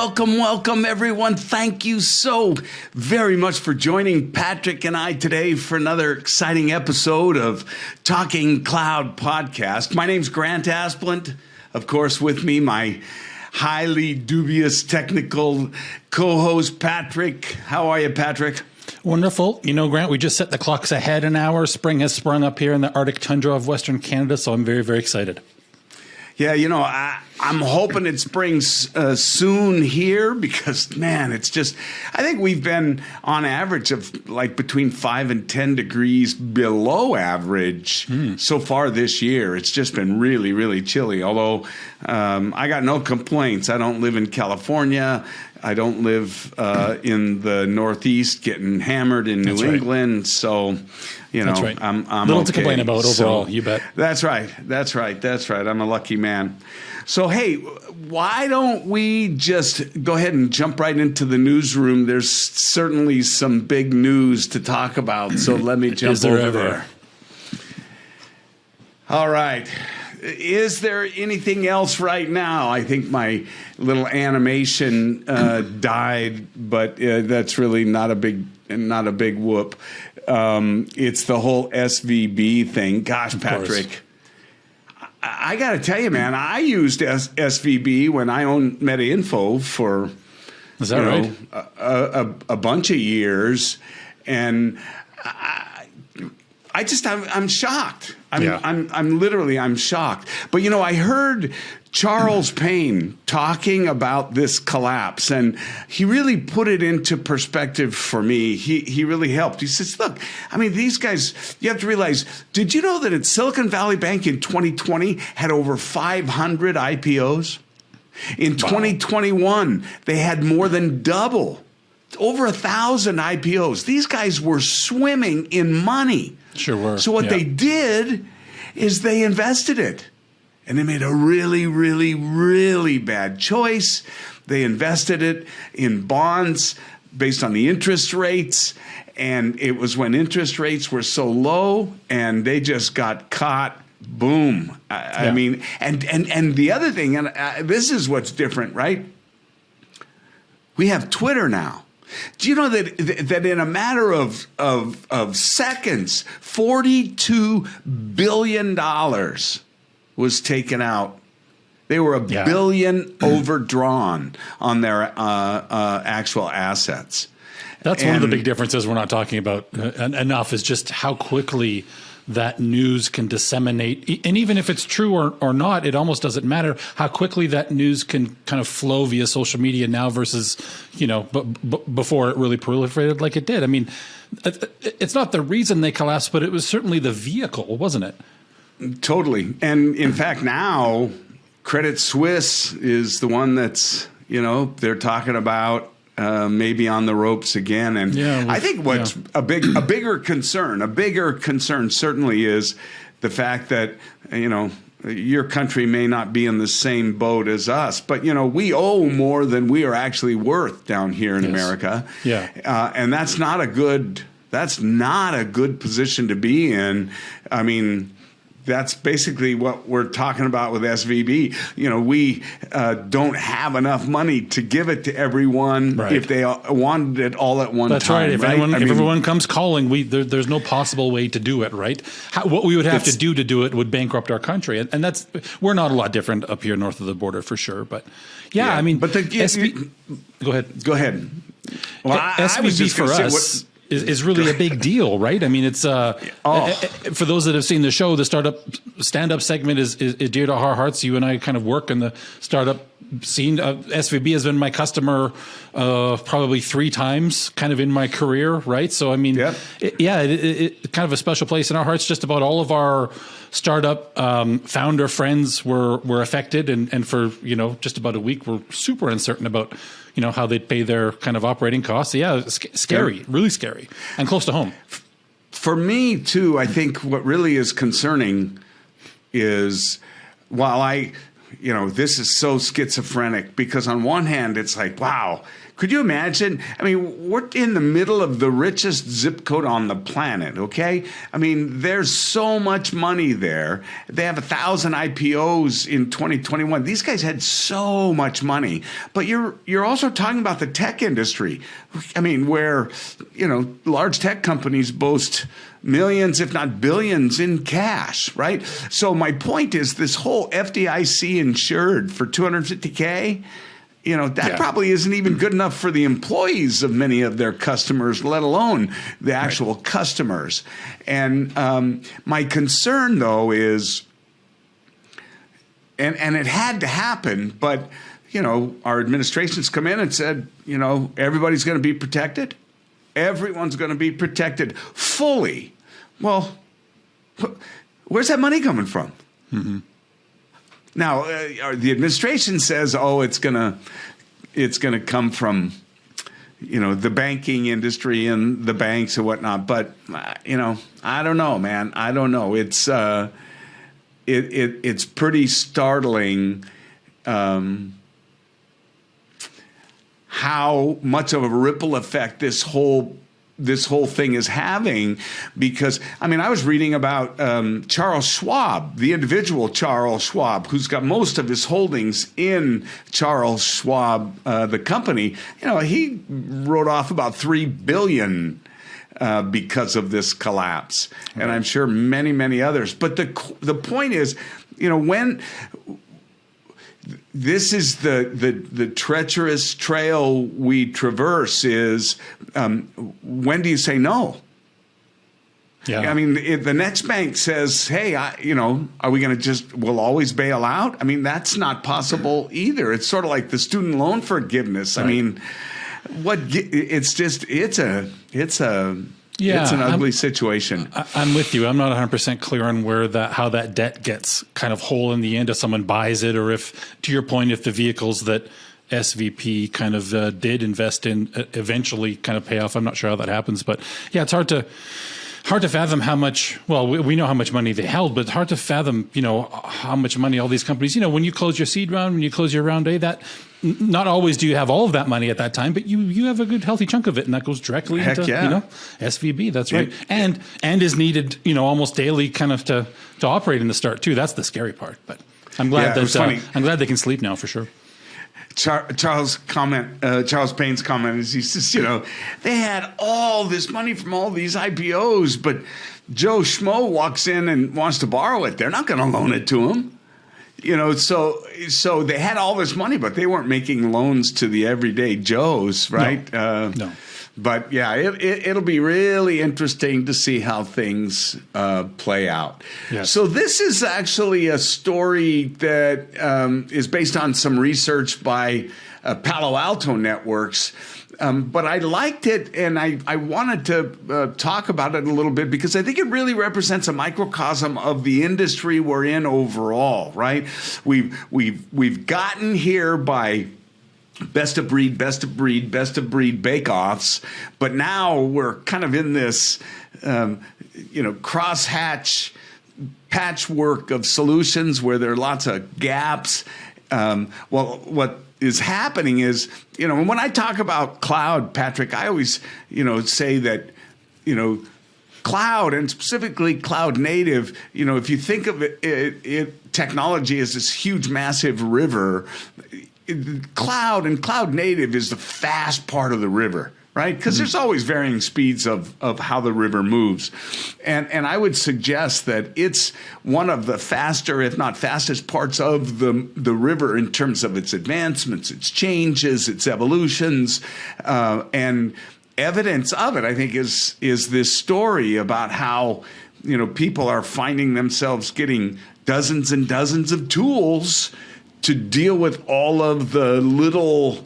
welcome, everyone. Thank you so very much for joining Patrick and I today for another exciting episode of Talking Cloud Podcast. My name's Grant Asplund. Of course, with me, my highly dubious technical co-host, Patrick. How are you, Patrick? Wonderful. You know, Grant, we just set the clocks ahead an hour. Spring has sprung up here in the Arctic tundra of Western Canada, so I'm very, very excited. Yeah, you know, I'm hoping it springs soon here because, man, it's just, I think we've been on average of like between 5 and 10 degrees below average so far this year. It's just been really, really chilly, although I got no complaints. I don't live in California. I don't live in the Northeast getting hammered in New England, so you know I'm little okay. to complain about overall. So, you bet. That's right. I'm a lucky man. So hey, why don't we just go ahead and jump right into the newsroom? There's certainly some big news to talk about, so let me jump over there. All right. Is there anything else right now? I think my little animation died, but that's really not a big whoop. It's the whole SVB thing. Gosh, Patrick, I got to tell you, man, I used SVB when I owned MetaInfo for a bunch of years, and I'm shocked. I'm shocked. But, you know, I heard Charles Payne talking about this collapse, and he really put it into perspective for me. He really helped. He says, look, I mean, these guys, you have to realize, did you know that at Silicon Valley Bank in 2020 had over 500 IPOs? In 2021, they had more than double, over 1,000 IPOs. These guys were swimming in money. Sure were. So what they did is they invested it. And they made a really, really, really bad choice. They invested it in bonds based on the interest rates. And it was when interest rates were so low and they just got caught. Boom. I mean, and the other thing, and this is what's different, right? We have Twitter now. Do you know that in a matter of seconds, $42 billion was taken out? They were $1 billion overdrawn on their actual assets. That's one of the big differences we're not talking about enough is just how quickly that news can disseminate. And even if it's true or not, it almost doesn't matter how quickly that news can kind of flow via social media now versus, you know, before it really proliferated like it did. I mean, it's not the reason they collapsed, but it was certainly the vehicle, wasn't it? Totally. And in fact, now Credit Suisse is the one that's, you know, they're talking about maybe on the ropes again. And I think what's a bigger concern certainly is the fact that, you know, your country may not be in the same boat as us, but, you know, we owe more than we are actually worth down here in America. Yeah. And that's not a good position to be in. I mean, that's basically what we're talking about with SVB. You know, we don't have enough money to give it to everyone if they wanted it all at one time. That's right. If everyone comes calling, there's no possible way to do it, right? What we would have to do it would bankrupt our country. And that's, we're not a lot different up here north of the border for sure. But I mean, but go ahead. Well, SVB for us is really a big deal, right? I mean, it's for those that have seen the show, the Startup Stand-Up segment is dear to our hearts. You and I kind of work in the startup scene. SVB has been my customer probably 3 times kind of in my career, right? So, I mean, it kind of a special place in our hearts. Just about all of our startup founder friends were affected. And for, you know, just about a week, we're super uncertain about, you know, how they'd pay their kind of operating costs. Yeah, scary, really scary, and close to home. For me, too, I think what really is concerning is while this is so schizophrenic, because on one hand, it's like, wow, could you imagine? I mean, we're in the middle of the richest zip code on the planet, okay? I mean, there's so much money there. They have 1,000 IPOs in 2021. These guys had so much money. But you're also talking about the tech industry. I mean, where, large tech companies boast millions, if not billions, in cash, right? So my point is, this whole FDIC insured for $250K, that probably isn't even good enough for the employees of many of their customers, let alone the actual customers. And my concern, though, is, and it had to happen, but, our administration's come in and said, everybody's going to be protected. Everyone's going to be protected fully. Well, where's that money coming from? Mm-hmm. Now, the administration says, it's gonna come from, the banking industry and the banks and whatnot. But I don't know, man. I don't know. It's it's pretty startling how much of a ripple effect this whole thing is having, because, I was reading about Charles Schwab, the individual Charles Schwab, who's got most of his holdings in Charles Schwab, the company. He wrote off about $3 billion because of this collapse, and I'm sure many, many others. But the point is, when this is the treacherous trail we traverse, is when do you say no? Yeah. If the next bank says, hey, are we going to we'll always bail out? That's not possible either. It's sort of like the student loan forgiveness. Right. It's an ugly situation. I'm with you. I'm not 100% clear on how that debt gets kind of whole in the end, if someone buys it, or if, to your point, if the vehicles that SVP kind of did invest in eventually kind of pay off. I'm not sure how that happens, but yeah, it's hard to fathom how much. Well, we know how much money they held, but it's hard to fathom, how much money all these companies. When you close your seed round, when you close your round A, that not always do you have all of that money at that time, but you have a good healthy chunk of it, and that goes directly into SVB. That's right, and is needed almost daily kind of to operate in the start too. That's the scary part. But I'm glad I'm glad they can sleep now for sure. Charles Payne's comment is, he says, they had all this money from all these IPOs, but Joe Schmo walks in and wants to borrow it. They're not going to loan it to him. So they had all this money, but they weren't making loans to the everyday Joes, right? No. But yeah, it'll be really interesting to see how things play out. Yes. So this is actually a story that is based on some research by Palo Alto Networks. But I liked it, and I wanted to talk about it a little bit, because I think it really represents a microcosm of the industry we're in overall, right? We've gotten here by best of breed bake-offs, but now we're kind of in this, crosshatch patchwork of solutions where there are lots of gaps. What is happening is, when I talk about cloud, Patrick, I always, say that, cloud, and specifically cloud native, if you think of it technology as this huge, massive river, cloud and cloud native is the fast part of the river, right? Because there's always varying speeds of how the river moves. And I would suggest that it's one of the faster, if not fastest, parts of the river in terms of its advancements, its changes, its evolutions, and evidence of it, I think, is this story about how, people are finding themselves getting dozens and dozens of tools to deal with all of the little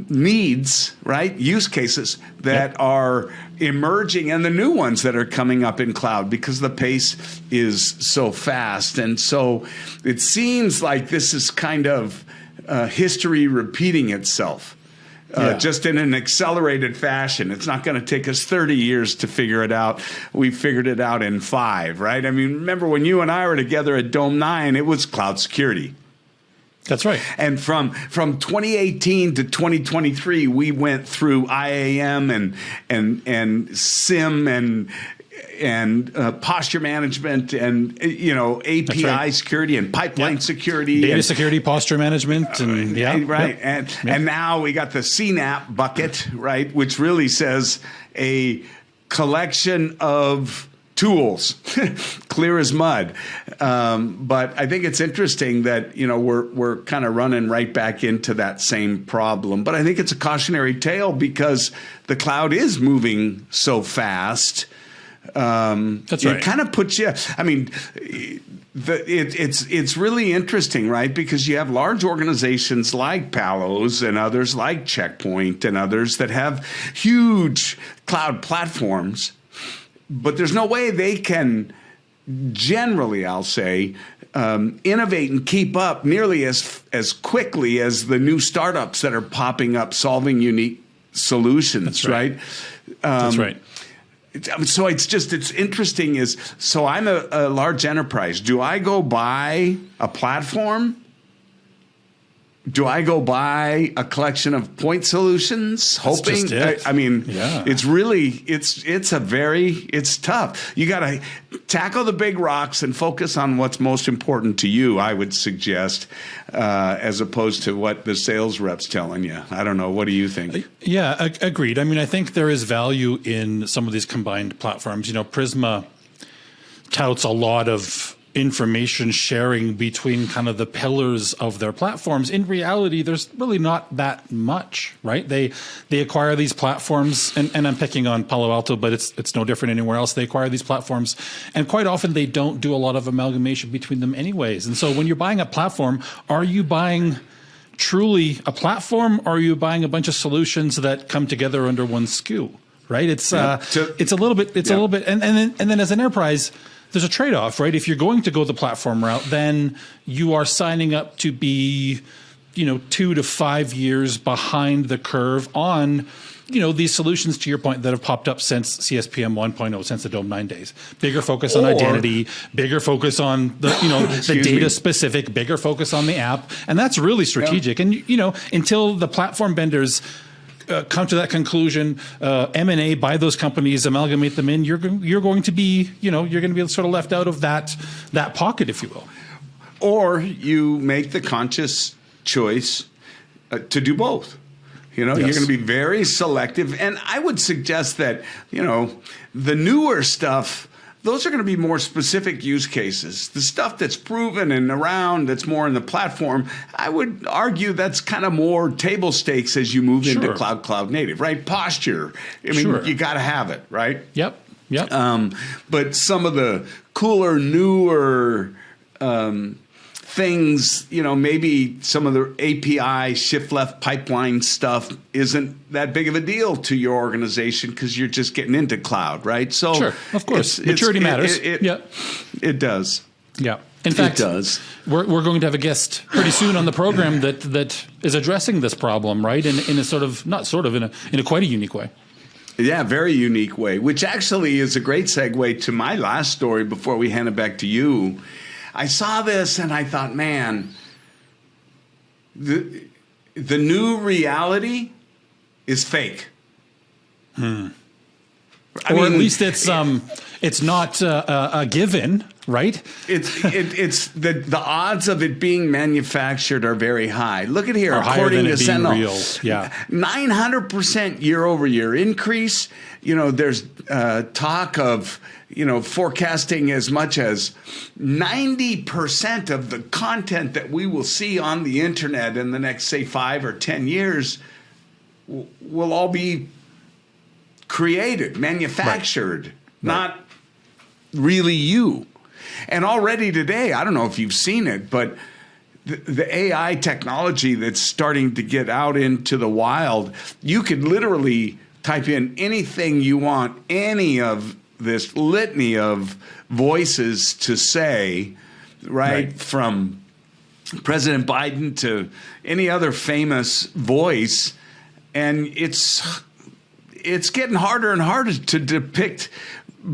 needs, right? Use cases that are emerging, and the new ones that are coming up in cloud, because the pace is so fast. And so it seems like this is kind of history repeating itself. just in an accelerated fashion. It's not going to take us 30 years to figure it out. We figured it out in 5, right? I mean, remember when you and I were together at Dome 9, it was cloud security. That's right. And from 2018 to 2023, we went through IAM and SIM and posture management and API security and pipeline security, data security, posture management, and right. And now we got the CNAP bucket, right, which really says a collection of tools, clear as mud. But I think it's interesting that we're kind of running right back into that same problem. But I think it's a cautionary tale because the cloud is moving so fast. That's right. It kind of puts you. I mean, it's really interesting, right? Because you have large organizations like Palos and others like Checkpoint and others that have huge cloud platforms, but there's no way they can generally, I'll say, innovate and keep up nearly as quickly as the new startups that are popping up, solving unique solutions. That's right. Right. That's right. So it's interesting so I'm a large enterprise. Do I go buy a platform? Do I go buy a collection of point solutions? That's hoping? just it. I mean, Yeah. it's really it's tough. You got to tackle the big rocks and focus on what's most important to you. I would suggest, as opposed to what the sales rep's telling you. I don't know. What do you think? Yeah, agreed. I mean, I think there is value in some of these combined platforms. Prisma touts a lot of information sharing between kind of the pillars of their platforms. In reality, there's really not that much, right? They acquire these platforms, and I'm picking on Palo Alto, but it's no different anywhere else. They acquire these platforms, and quite often they don't do a lot of amalgamation between them anyways. And so when you're buying a platform, are you buying truly a platform, or are you buying a bunch of solutions that come together under one SKU, right? It's a little bit, and then as an enterprise, there's a trade-off, right? If you're going to go the platform route, then you are signing up to be, 2 to 5 years behind the curve on, these solutions, to your point, that have popped up since CSPM 1.0, since the Dome 9 days. Bigger focus on identity, bigger focus on the, the data specific, bigger focus on the app. And that's really strategic. Yeah. And, until the platform vendors come to that conclusion, M&A, buy those companies, amalgamate them in, you're going to be, you're going to be sort of left out of that pocket, if you will. Or you make the conscious choice to do both. You're going to be very selective. And I would suggest that, the newer stuff, those are going to be more specific use cases. The stuff that's proven and around, that's more in the platform, I would argue that's kind of more table stakes as you move into cloud native, right? Posture. I mean, you got to have it, right? Yep. But some of the cooler, newer things, maybe some of the API shift left pipeline stuff isn't that big of a deal to your organization because you're just getting into cloud, right? So sure, of course, maturity matters. It does. Yeah. In fact, it does. We're going to have a guest pretty soon on the program that is addressing this problem, right? In a sort of, not sort of, in a quite a unique way. Yeah, very unique way, which actually is a great segue to my last story before we hand it back to you. I saw this and I thought, man, the new reality is fake. Or at least it's not a given, right? It's the odds of it being manufactured are very high. Look at here, according to Sentinel, 900% year-over-year increase. There's talk of forecasting as much as 90% of the content that we will see on the internet in the next, say, 5 or 10 years will all be created, manufactured, not really you. And already today, I don't know if you've seen it, but the AI technology that's starting to get out into the wild, you could literally type in anything you want, any of this litany of voices to say, right? From President Biden to any other famous voice, and it's getting harder and harder to depict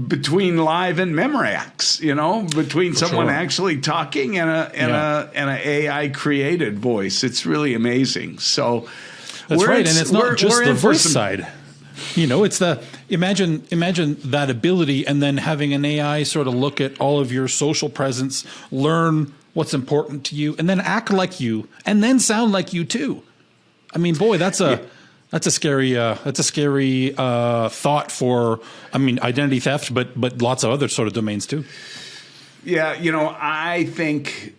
between live and Memorex, between someone actually talking and an AI created voice. It's really amazing. So that's right, and it's not just the voice side. It's the imagine that ability, and then having an AI sort of look at all of your social presence, learn what's important to you, and then act like you, and then sound like you too. I mean, boy, that's a scary thought for, identity theft, but lots of other sort of domains too. Yeah, I think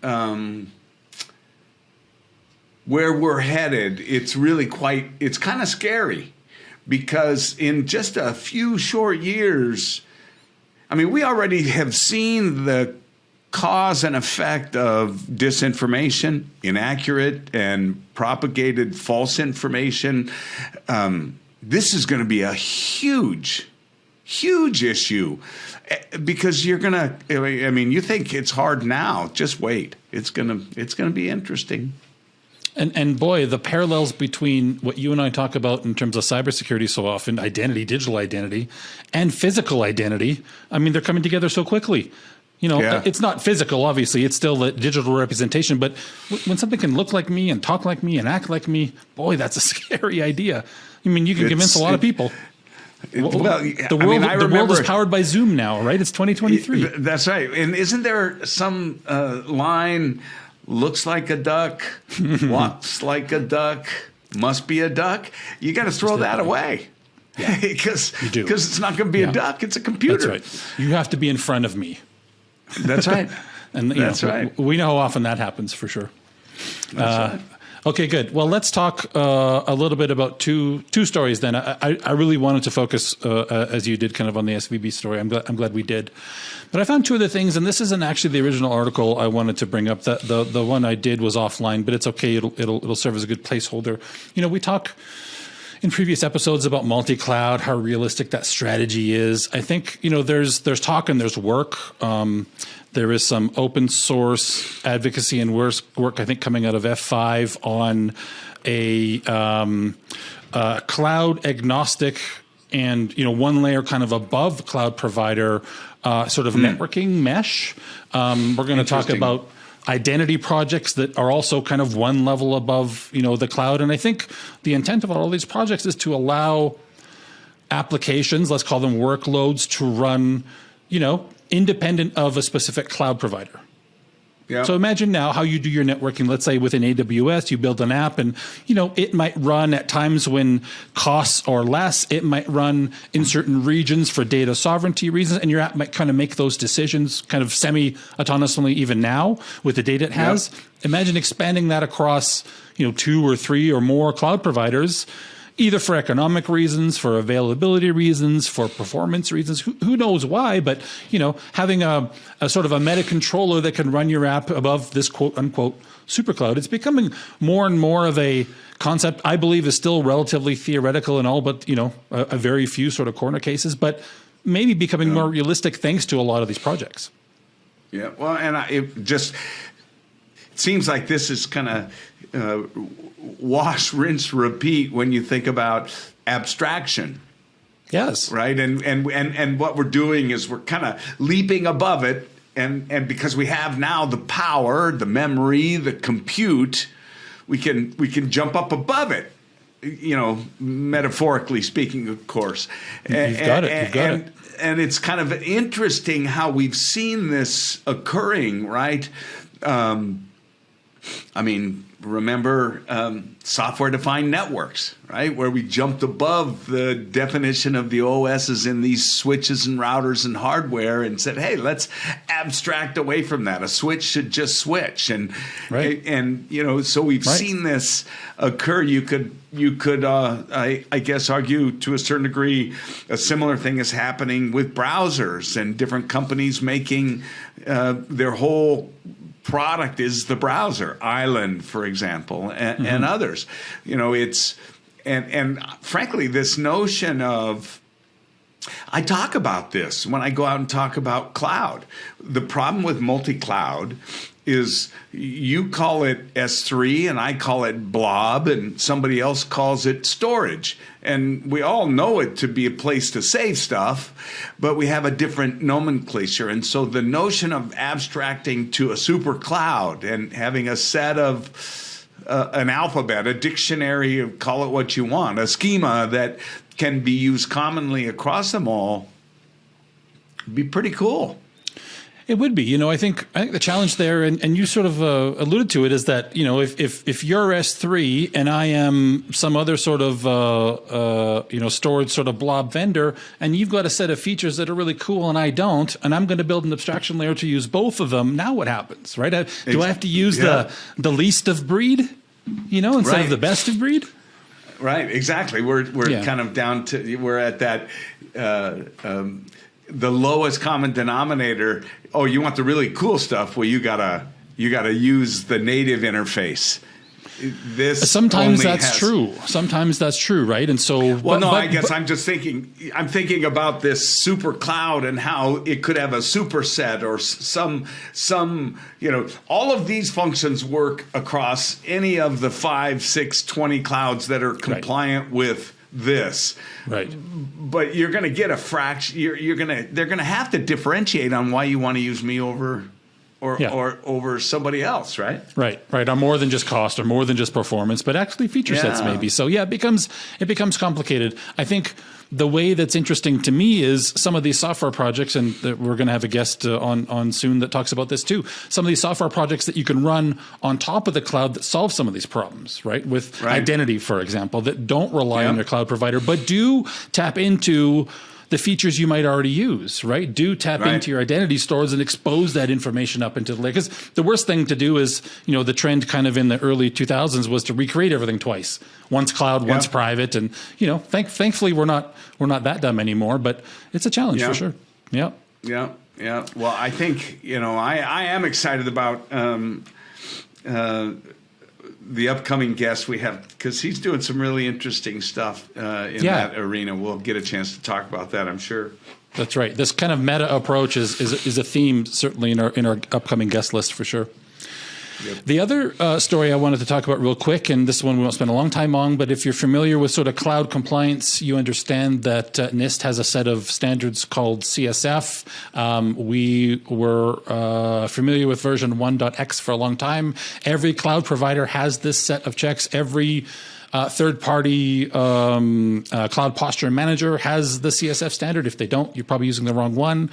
where we're headed, it's kind of scary, because in just a few short years, we already have seen the cause and effect of disinformation, inaccurate and propagated false information. This is going to be a huge issue, because you're going to, you think it's hard now, just wait. It's going to be interesting. And boy, the parallels between what you and I talk about in terms of cybersecurity so often, identity, digital identity, and physical identity, they're coming together so quickly. It's not physical, obviously. It's still a digital representation. But when something can look like me and talk like me and act like me, boy, that's a scary idea. You can convince a lot of people. The world is powered by Zoom now, right? It's 2023. That's right. And isn't there some line, looks like a duck, walks like a duck, must be a duck? You got to throw that away. Because it's not going to be a duck. It's a computer. That's right. You have to be in front of me. That's right. And that's right. We know how often that happens, for sure. That's right. Okay, good. Well, let's talk a little bit about two stories then. I really wanted to focus, as you did, kind of on the SVB story. I'm glad we did. But I found two other things, and this isn't actually the original article I wanted to bring up. The one I did was offline, but it's okay. It'll serve as a good placeholder. We talk in previous episodes about multi-cloud, how realistic that strategy is. I think, there's talk and there's work. There is some open source advocacy and work, I think, coming out of F5 on a cloud agnostic and, one layer kind of above cloud provider sort of networking mesh. We're going to talk about identity projects that are also kind of one level above, the cloud. And I think the intent of all these projects is to allow applications, let's call them workloads, to run, independent of a specific cloud provider. Yeah. So imagine now how you do your networking. Let's say within AWS, you build an app and, it might run at times when costs are less. It might run in certain regions for data sovereignty reasons. And your app might kind of make those decisions kind of semi-autonomously even now with the data it has. Yep. Imagine expanding that across, 2 or 3 or more cloud providers, either for economic reasons, for availability reasons, for performance reasons, who knows why, but, having a sort of a meta controller that can run your app above this quote unquote super cloud, it's becoming more and more of a concept I believe is still relatively theoretical and all, but, a very few sort of corner cases, but maybe becoming more realistic thanks to a lot of these projects. Yeah. Well, and it seems like this is kind of wash, rinse, repeat when you think about abstraction. Yes. Right. And what we're doing is we're kind of leaping above it. And because we have now the power, the memory, the compute, we can jump up above it, metaphorically speaking, of course. You've got it. And it's kind of interesting how we've seen this occurring, right? Remember software-defined networks, right? Where we jumped above the definition of the OSs in these switches and routers and hardware and said, hey, let's abstract away from that. A switch should just switch. And, right. So we've seen this occur. You could, I guess, argue to a certain degree a similar thing is happening with browsers and different companies making their whole product is the browser, Island, for example, and others. It's and frankly, this notion of, I talk about this when I go out and talk about cloud. The problem with multi-cloud is you call it S3 and I call it blob and somebody else calls it storage. And we all know it to be a place to save stuff, but we have a different nomenclature. And so the notion of abstracting to a super cloud and having a set of an alphabet, a dictionary, call it what you want, a schema that can be used commonly across them all, would be pretty cool. It would be. You know, I think the challenge there, and you sort of alluded to it, is that, you know, if you're S3 and I am some other sort of, storage sort of blob vendor, and you've got a set of features that are really cool and I don't, and I'm going to build an abstraction layer to use both of them, now what happens, right? Do I have to use the least of breed, you know, instead of the best of breed? Right, exactly. We're kind of down to, we're at that, the lowest common denominator. Oh, you want the really cool stuff? Well, you gotta use the native interface. Sometimes that's true. Sometimes that's true, right? And so, I guess I'm just thinking. I'm thinking about this super cloud and how it could have a superset or some. You know, all of these functions work across any of the 5, 6, 20 clouds that are compliant with this. Right. But you're going to get a fraction. They're going to have to differentiate on why you want to use me over somebody else, right? Right. Or more than just cost, or more than just performance, but actually feature sets maybe. So it becomes complicated. I think the way that's interesting to me is some of these software projects, and we're going to have a guest on soon that talks about this too. Some of these software projects that you can run on top of the cloud that solve some of these problems, right? With identity, for example, that don't rely on your cloud provider, but do tap into the features you might already use, right? Do tap into your identity stores and expose that information up into the layer. Because the worst thing to do is, you know, the trend kind of in the early 2000s was to recreate everything twice. Once cloud, once private. And, you know, thankfully we're not that dumb anymore, but it's a challenge for sure. Yeah. Well, I think, you know, I am excited about the upcoming guest we have, because he's doing some really interesting stuff in that arena. We'll get a chance to talk about that, I'm sure. That's right. This kind of meta approach is a theme certainly in our upcoming guest list for sure. Yep. The other story I wanted to talk about real quick, and this one we won't spend a long time on, but if you're familiar with sort of cloud compliance, you understand that NIST has a set of standards called CSF. We were familiar with version 1.x for a long time. Every cloud provider has this set of checks. Every third-party cloud posture manager has the CSF standard. If they don't, you're probably using the wrong one.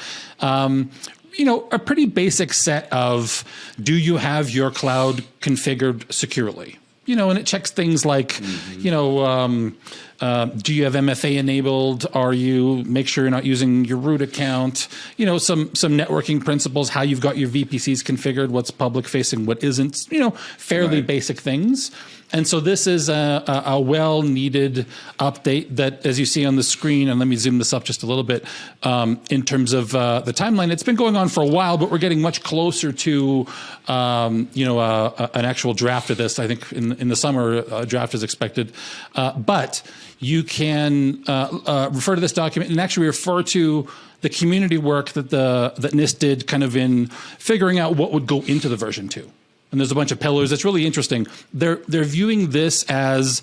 You know, a pretty basic set of, do you have your cloud configured securely? You know, and it checks things like, you know, do you have MFA enabled? Make sure you're not using your root account? You know, some networking principles, how you've got your VPCs configured, what's public facing, what isn't, you know, fairly basic things. And so this is a well-needed update that, as you see on the screen, and let me zoom this up just a little bit, in terms of the timeline. It's been going on for a while, but we're getting much closer to, an actual draft of this. I think in the summer, a draft is expected. But you can refer to this document and actually refer to the community work that NIST did kind of in figuring out what would go into the version 2. And there's a bunch of pillars. It's really interesting. They're viewing this as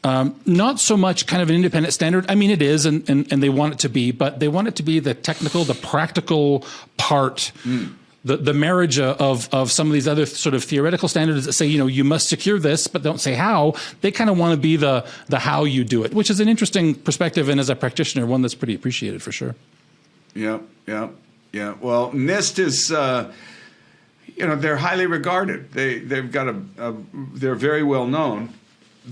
not so much kind of an independent standard. I mean, it is, and they want it to be, but they want it to be the technical, the practical part, the marriage of some of these other sort of theoretical standards that say, you know, you must secure this, but don't say how. They kind of want to be the how you do it, which is an interesting perspective, and as a practitioner, one that's pretty appreciated for sure. Yeah. Well, NIST is... you know, they're highly regarded. They've got they're very well known.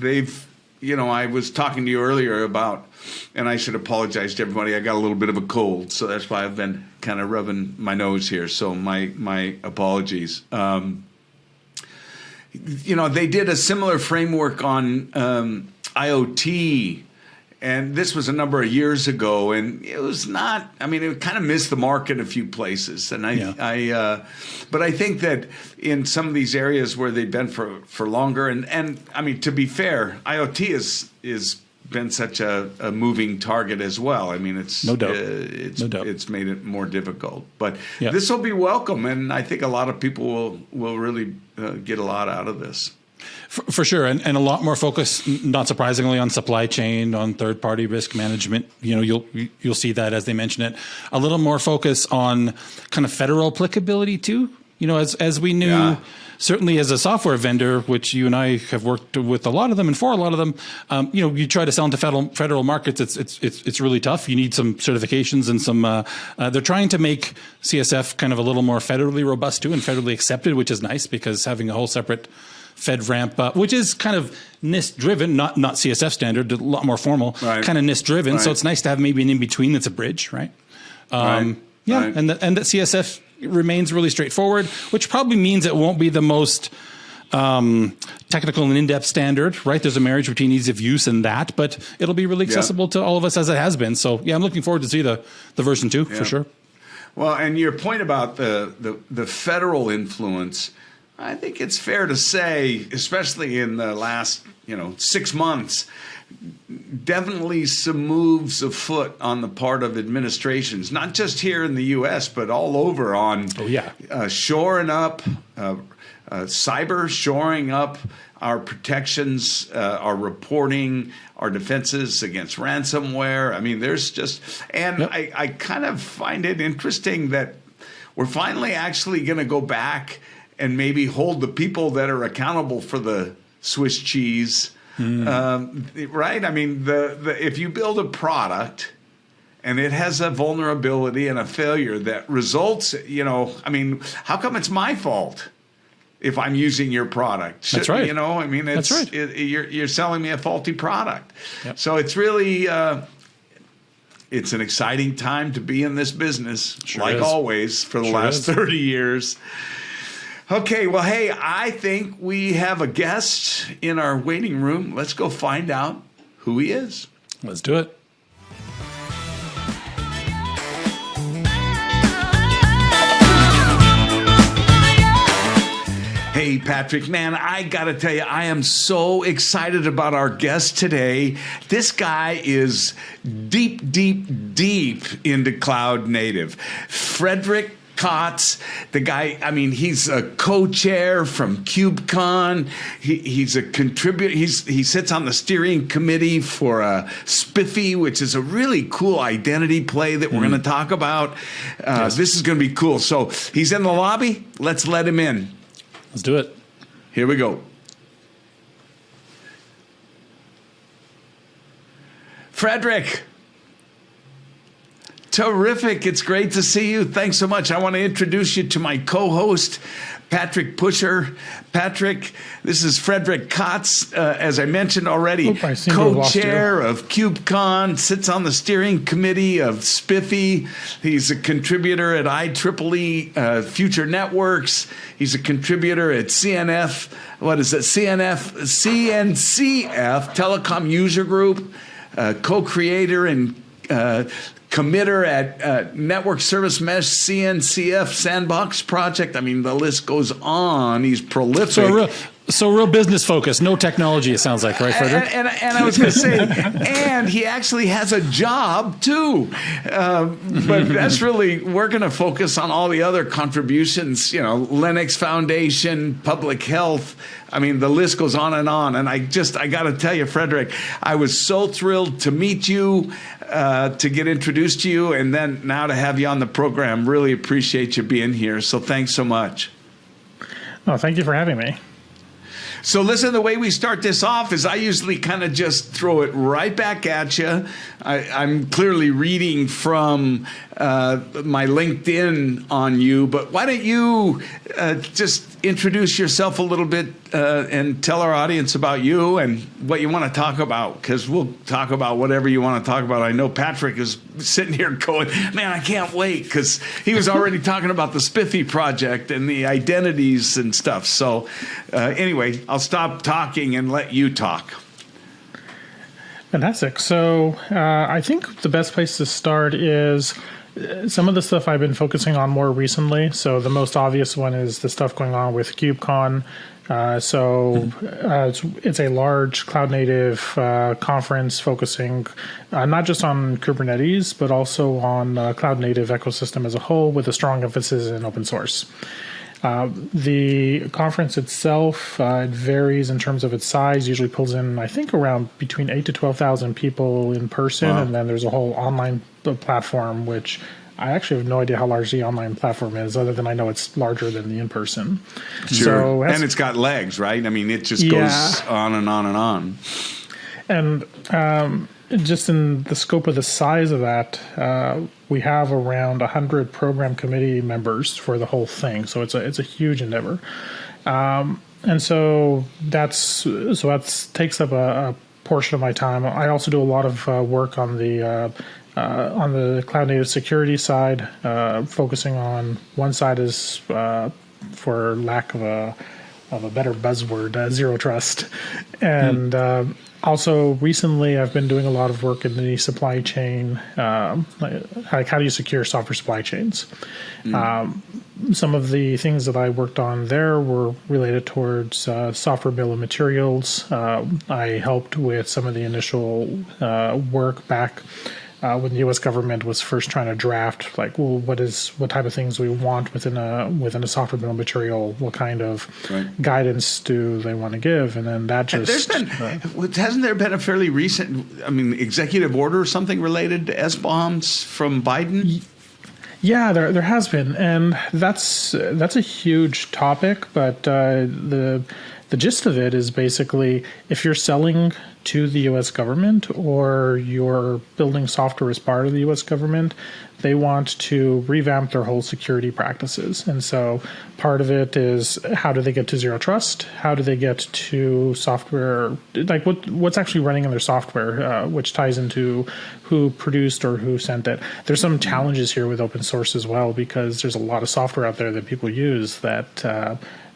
I was talking to you earlier about, and I should apologize to everybody. I got a little bit of a cold, so that's why I've been kind of rubbing my nose here. So my apologies. You know, they did a similar framework on IoT. And this was a number of years ago, and it was not. I mean, it kind of missed the mark in a few places. And but I think that in some of these areas where they've been for longer, and I mean, to be fair, IoT is been such a moving target as well. I mean, it's no doubt. It's made it more difficult. But Yeah. this will be welcome, and I think a lot of people will really get a lot out of this. For sure, and a lot more focus, not surprisingly, on supply chain, on third-party risk management. You'll see that as they mention it. A little more focus on kind of federal applicability too. As we knew. Yeah. Certainly as a software vendor, which you and I have worked with a lot of them and for a lot of them, you try to sell into federal markets. It's really tough. You need some certifications and some. They're trying to make CSF kind of a little more federally robust too and federally accepted, which is nice because having a whole separate FedRAMP, which is kind of NIST driven, not CSF standard, a lot more formal, right. Kind of NIST driven. Right. So it's nice to have maybe an in between that's a bridge, right? Right. Yeah, right. And that CSF remains really straightforward, which probably means it won't be the most technical and in-depth standard, right? There's a marriage between ease of use and that, but it'll be really accessible to all of us as it has been. So yeah, I'm looking forward to see the version 2 for sure. Well, and your point about the federal influence, I think it's fair to say, especially in the last 6 months, definitely some moves afoot on the part of administrations, not just here in the U.S., but all over on shoring up, cyber shoring up our protections, our reporting, our defenses against ransomware. I mean, there's just, and I kind of find it interesting that we're finally actually going to go back and maybe hold the people that are accountable for the Swiss cheese. Right? I mean, if you build a product and it has a vulnerability and a failure that results, I mean, how come it's my fault if I'm using your product? That's right. I mean, that's right. You're selling me a faulty product. Yep. So it's really, it's an exciting time to be in this business, like always, for the last 30 years. Okay, well, hey, I think we have a guest in our waiting room. Let's go find out who he is. Let's do it. Hey, Patrick, man, I got to tell you, I am so excited about our guest today. This guy is deep into cloud native. Frederick Kautz, the guy, I mean, he's a co-chair from KubeCon. He's a contributor. He sits on the steering committee for Spiffy, which is a really cool identity play that we're going to talk about. This is going to be cool. So he's in the lobby. Let's let him in. Let's do it. Here we go. Frederick. Terrific. It's great to see you. Thanks so much. I want to introduce you to my co-host, Patrick Pushor. Patrick, this is Frederick Kautz, as I mentioned already, co-chair of KubeCon, sits on the steering committee of Spiffy. He's a contributor at IEEE Future Networks. He's a contributor at CNF. What is it? CNCF, Telecom User Group, co-creator and committer at Network Service Mesh, CNCF Sandbox Project. I mean, the list goes on. He's prolific. So real business focus, no technology, it sounds like, right, Frederick? And I was going to say, and he actually has a job, too. But that's really, we're going to focus on all the other contributions, Linux Foundation, public health. I mean, the list goes on. And I got to tell you, Frederick, I was so thrilled to meet you, to get introduced to you, and then now to have you on the program. Really appreciate you being here. So thanks so much. Oh, thank you for having me. So listen, the way we start this off is I usually kind of just throw it right back at you. I'm clearly reading from my LinkedIn on you, but why don't you just introduce yourself a little bit and tell our audience about you and what you want to talk about, because we'll talk about whatever you want to talk about. I know Patrick is sitting here going, man, I can't wait, because he was already talking about the Spiffy project and the identities and stuff. So anyway, I'll stop talking and let you talk. Fantastic. So I think the best place to start is, some of the stuff I've been focusing on more recently. So the most obvious one is the stuff going on with KubeCon. It's a large cloud native conference focusing not just on Kubernetes, but also on cloud native ecosystem as a whole, with a strong emphasis in open source. The conference itself, it varies in terms of its size, usually pulls in, I think, around between 8,000 to 12,000 people in person. Wow. And then there's a whole online platform, which I actually have no idea how large the online platform is, other than I know it's larger than the in-person. Sure. So and it's got legs, right? I mean, it just goes on and on and on. And just in the scope of the size of that, we have around 100 program committee members for the whole thing. So it's a huge endeavor. And so that takes up a portion of my time. I also do a lot of work on the cloud native security side, focusing on one side is, for lack of a better buzzword, zero trust. And also recently I've been doing a lot of work in the supply chain, like how do you secure software supply chains? Some of the things that I worked on there were related towards software bill of materials. I helped with some of the initial work back when the U.S. government was first trying to draft, like, well, what type of things we want within a software bill of material, what kind of guidance do they want to give, and then that just. Hasn't there been a fairly recent, executive order or something related to SBOMs from Biden? Yeah, there has been, and that's a huge topic, but the gist of it is basically if you're selling to the U.S. government or you're building software as part of the U.S. government, they want to revamp their whole security practices. And so part of it is how do they get to zero trust? How do they get to software, like what's actually running in their software, which ties into who produced or who sent it. There's some challenges here with open source as well, because there's a lot of software out there that people use that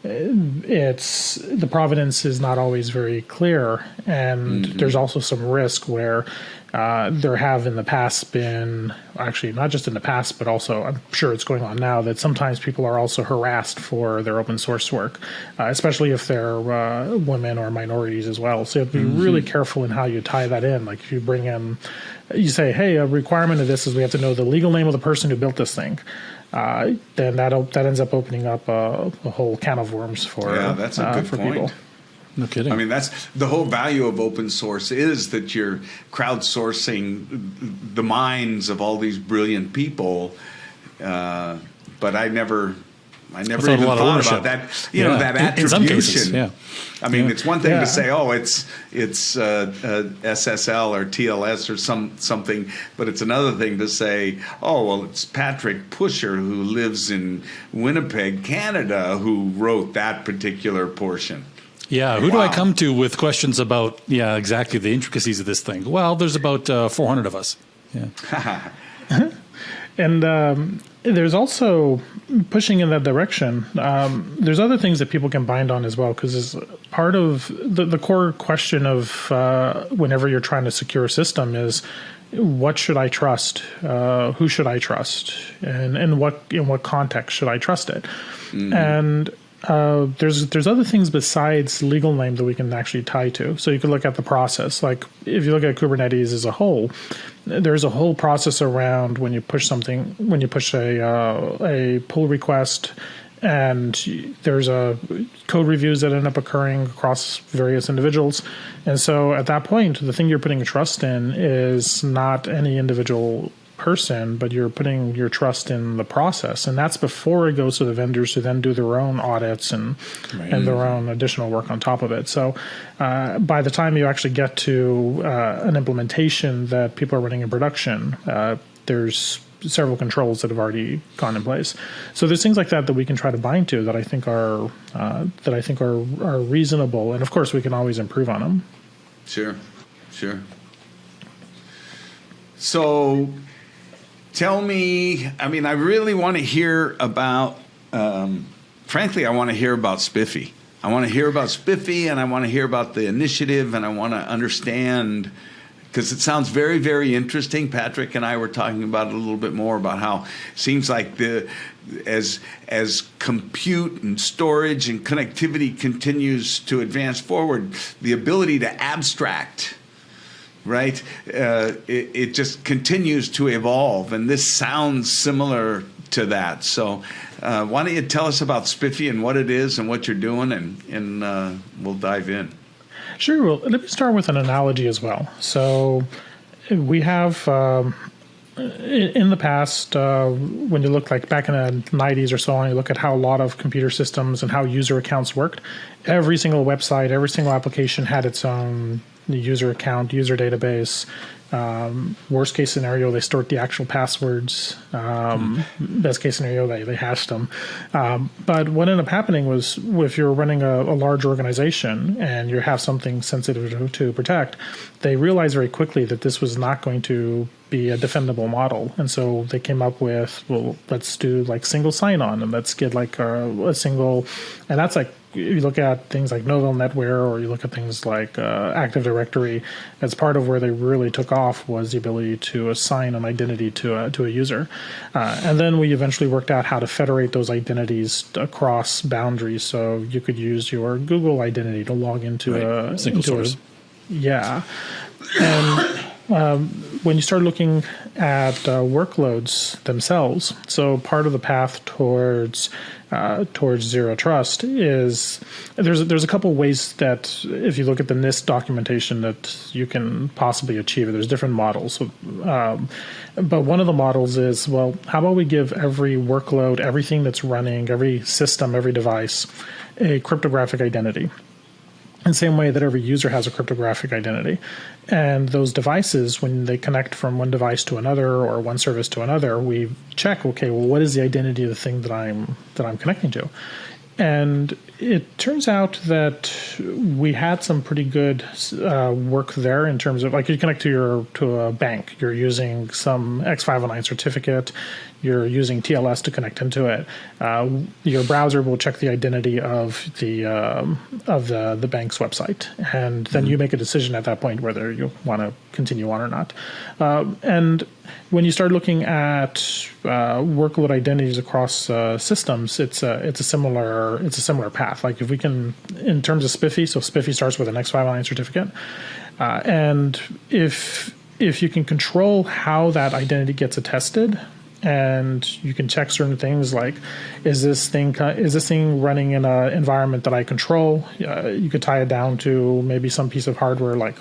the provenance is not always very clear, and there's also some risk where there have in the past been, actually not just in the past, but also I'm sure it's going on now, that sometimes people are also harassed for their open source work, especially if they're women or minorities as well. So you have to be really careful in how you tie that in. Like if you bring in, you say, hey, a requirement of this is we have to know the legal name of the person who built this thing. Then that ends up opening up a whole can of worms for that's a good point. People. No kidding. That's the whole value of open source, is that you're crowdsourcing the minds of all these brilliant people. But I never even thought about that. That attribution. In some cases, it's one thing to say, it's SSL or TLS or something, but it's another thing to say, it's Patrick Pushor who lives in Winnipeg, Canada, who wrote that particular portion. Yeah, who do I come to with questions about, exactly the intricacies of this thing? Well, there's about 400 of us. Yeah. And there's also pushing in that direction. There's other things that people can bind on as well, because as part of the core question of whenever you're trying to secure a system is, what should I trust? Who should I trust? And in what context should I trust it? And there's other things besides legal name that we can actually tie to. So you could look at the process. Like if you look at Kubernetes as a whole, there's a whole process around when you push a pull request, and there's code reviews that end up occurring across various individuals. And so at that point, the thing you're putting trust in is not any individual person, but you're putting your trust in the process, and that's before it goes to the vendors who then do their own audits and their own additional work on top of it. So by the time you actually get to an implementation that people are running in production, there's several controls that have already gone in place. So there's things like that we can try to bind to that I think are reasonable, and of course we can always improve on them. Sure. So tell me, I really want to hear about, frankly, I want to hear about Spiffy. I want to hear about Spiffy, and I want to hear about the initiative, and I want to understand because it sounds very, very interesting. Patrick and I were talking about it a little bit more about how it seems like as compute and storage and connectivity continues to advance forward, the ability to abstract, right? It just continues to evolve, and this sounds similar to that. So why don't you tell us about Spiffy and what it is and what you're doing, and we'll dive in. Sure. Well, let me start with an analogy as well. So we have in the past, when you look like back in the 90s or so on, you look at how a lot of computer systems and how user accounts worked. Every single website, every single application had its own user account, user database. Worst case scenario, they stored the actual passwords. Best case scenario, they hashed them. But what ended up happening was, if you're running a large organization and you have something sensitive to protect, they realized very quickly that this was not going to be a defendable model. And so they came up with, well, let's do like single sign-on, and let's get like a single, and that's like, you look at things like Novell NetWare, or you look at things like Active Directory, as part of where they really took off was the ability to assign an identity to a user. And then we eventually worked out how to federate those identities across boundaries. So you could use your Google identity to log into a single source. Yeah. And when you start looking at workloads themselves, so part of the path towards zero trust is there's a couple ways that, if you look at the NIST documentation, that you can possibly achieve it. There's different models. But one of the models is, well, how about we give every workload, everything that's running, every system, every device, a cryptographic identity, in the same way that every user has a cryptographic identity. And those devices, when they connect from one device to another or one service to another, we check, okay, well, what is the identity of the thing that I'm connecting to? And it turns out that we had some pretty good work there in terms of, like, you connect to a bank, you're using some X509 certificate, you're using TLS to connect into it. Your browser will check the identity of the bank's website, and then you make a decision at that point whether you want to continue on or not. And when you start looking at workload identities across systems, it's a similar path. Like, if we can, in terms of Spiffy, so Spiffy starts with an X509 certificate, and if you can control how that identity gets attested, and you can check certain things like, is this thing running in an environment that I control? You could tie it down to maybe some piece of hardware like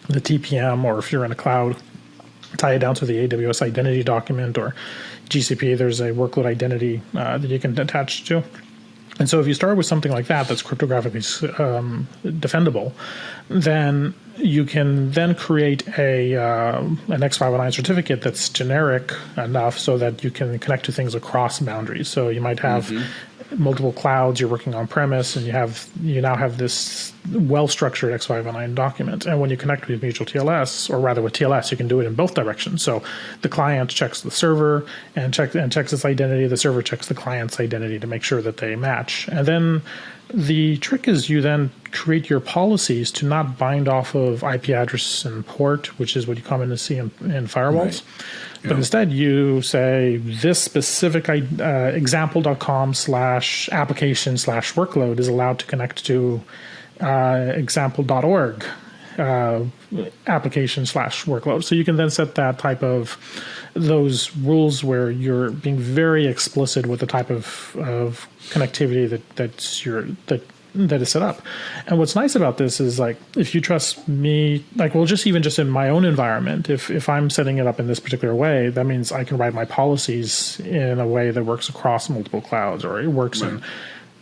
the TPM, or if you're in a cloud, tie it down to the AWS identity document, or GCP, there's a workload identity that you can attach to. And so if you start with something like that that's cryptographically defendable, then you can then create an X509 certificate that's generic enough so that you can connect to things across boundaries. So you might have multiple clouds, you're working on premise, and you now have this well-structured X509 document. And when you connect with mutual TLS, or rather with TLS, you can do it in both directions. So the client checks the server and checks its identity. The server checks the client's identity to make sure that they match. And then the trick is, you then create your policies to not bind off of IP address and port, which is what you commonly see in firewalls. Right. But instead, you say this specific example.com/application/workload is allowed to connect to example.org application/workload. So you can then set that type of those rules where you're being very explicit with the type of connectivity that is set up. And what's nice about this is, like, if you trust me, like, well, just in my own environment, if I'm setting it up in this particular way, that means I can write my policies in a way that works across multiple clouds, or it works in.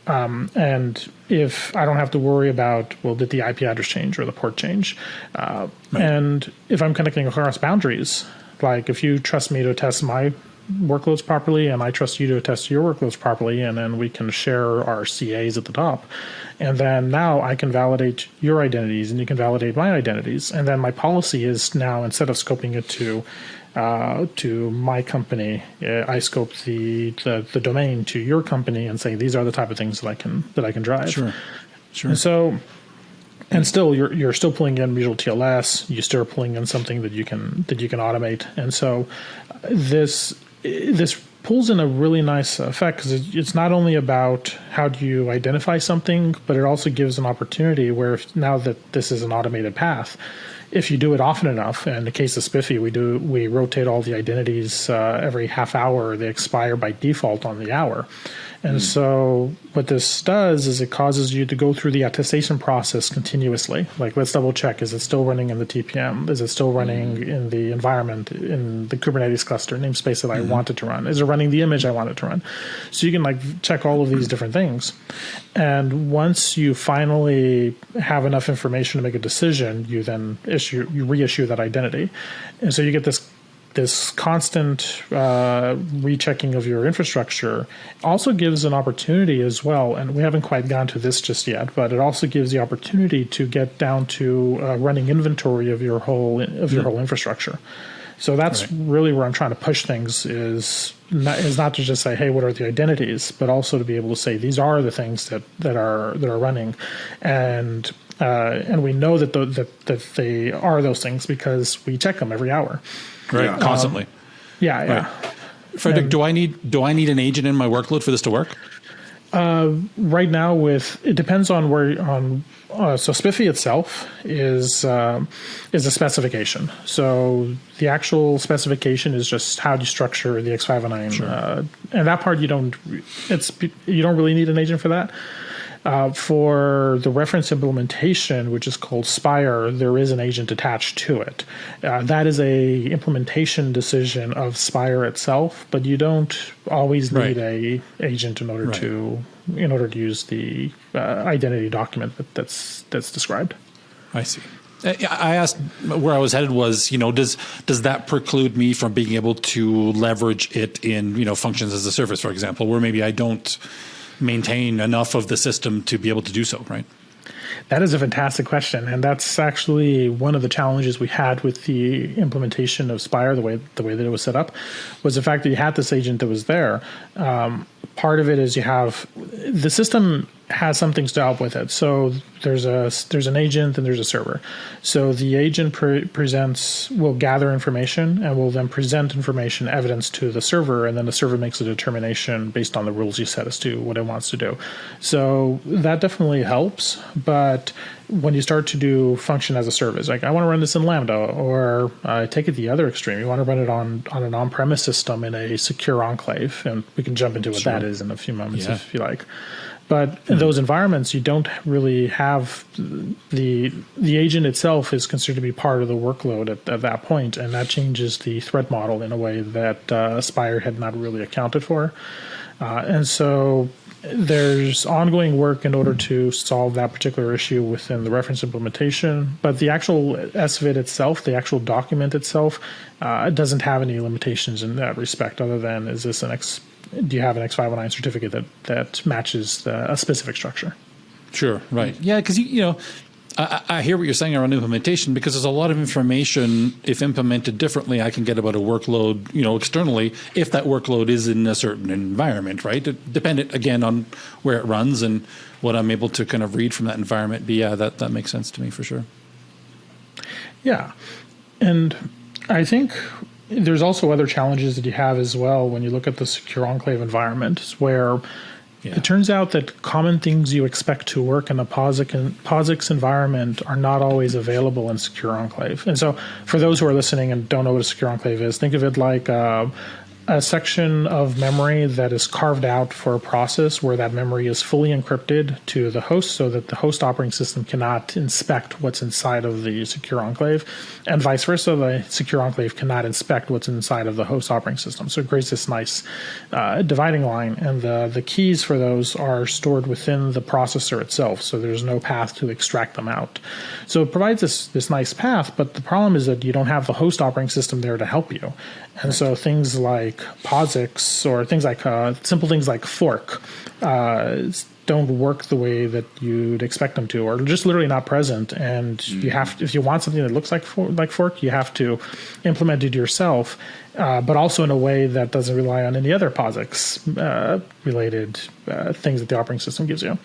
And if I don't have to worry about, well, did the IP address change or the port change? And if I'm connecting across boundaries, like, if you trust me to test my workloads properly, and I trust you to test your workloads properly, and then we can share our CAs at the top. And then now I can validate your identities, and you can validate my identities. And then my policy is now, instead of scoping it to my company, I scope the domain to your company and say, these are the type of things that I can drive. Sure. And so And still, you're still pulling in visual TLS. You're still pulling in something that you can automate. And so, this pulls in a really nice effect, because it's not only about how do you identify something, but it also gives an opportunity where now that this is an automated path, if you do it often enough, and in the case of Spiffy, we rotate all the identities every half hour. They expire by default on the hour. And so what this does is it causes you to go through the attestation process continuously. Like, let's double check, is it still running in the TPM? Is it still running in the environment, in the Kubernetes cluster namespace that I want it to run? Is it running the image I want it to run? So you can check all of these different things. And once you finally have enough information to make a decision, you then reissue that identity. And so you get this constant rechecking of your infrastructure. Also gives an opportunity as well, and we haven't quite gone to this just yet, but it also gives the opportunity to get down to running inventory of your whole infrastructure. So that's really where I'm trying to push things, is not to just say, hey, what are the identities, but also to be able to say, these are the things that are running, and we know that they are those things because we check them every hour. Right, constantly. Yeah. Frederick, do I need an agent in my workload for this to work? Right now, it depends on so Spiffy itself is a specification. So the actual specification is just how do you structure the X509, Sure. And that part you don't really need an agent for that. For the reference implementation, which is called Spire, there is an agent attached to it. That is a implementation decision of Spire itself, but you don't always need a agent in order to use the identity document that's described. I see. I asked where I was headed was, does that preclude me from being able to leverage it in, functions as a service, for example, where maybe I don't maintain enough of the system to be able to do so, right? That is a fantastic question, and that's actually one of the challenges we had with the implementation of Spire, the way that it was set up, was the fact that you had this agent that was there. Part of it is the system has some things to help with it. So there's an agent and there's a server. So the agent will gather information and will then present information, evidence to the server, and then the server makes a determination based on the rules you set as to what it wants to do. So that definitely helps, but when you start to do function as a service, like I want to run this in Lambda, or take it the other extreme, you want to run it on an on-premise system in a secure enclave, and we can jump into what that is in a few moments if you like. But in those environments, you don't really have the agent itself is considered to be part of the workload at that point, and that changes the threat model in a way that Spire had not really accounted for. And so there's ongoing work in order to solve that particular issue within the reference implementation, but the actual SVID itself, the actual document itself, doesn't have any limitations in that respect, other than do you have an X509 certificate that matches a specific structure? Sure, right. Yeah, because I hear what you're saying around implementation, because there's a lot of information, if implemented differently, I can get about a workload, externally, if that workload is in a certain environment, right? Dependent, again, on where it runs and what I'm able to kind of read from that environment. But yeah, that makes sense to me for sure. Yeah. And I think there's also other challenges that you have as well when you look at the secure enclave environment, where it turns out that common things you expect to work in a POSIX environment are not always available in secure enclave. And so for those who are listening and don't know what a secure enclave is, think of it like a section of memory that is carved out for a process where that memory is fully encrypted to the host so that the host operating system cannot inspect what's inside of the secure enclave, and vice versa, the secure enclave cannot inspect what's inside of the host operating system. So it creates this nice dividing line, and the keys for those are stored within the processor itself, so there's no path to extract them out. So it provides this nice path, but the problem is that you don't have the host operating system there to help you. And so things like POSIX, or things like simple things like fork, don't work the way that you'd expect them to, or just literally not present. And you have to, if you want something that looks like Fork, you have to implement it yourself, but also in a way that doesn't rely on any other POSIX related things that the operating system gives you.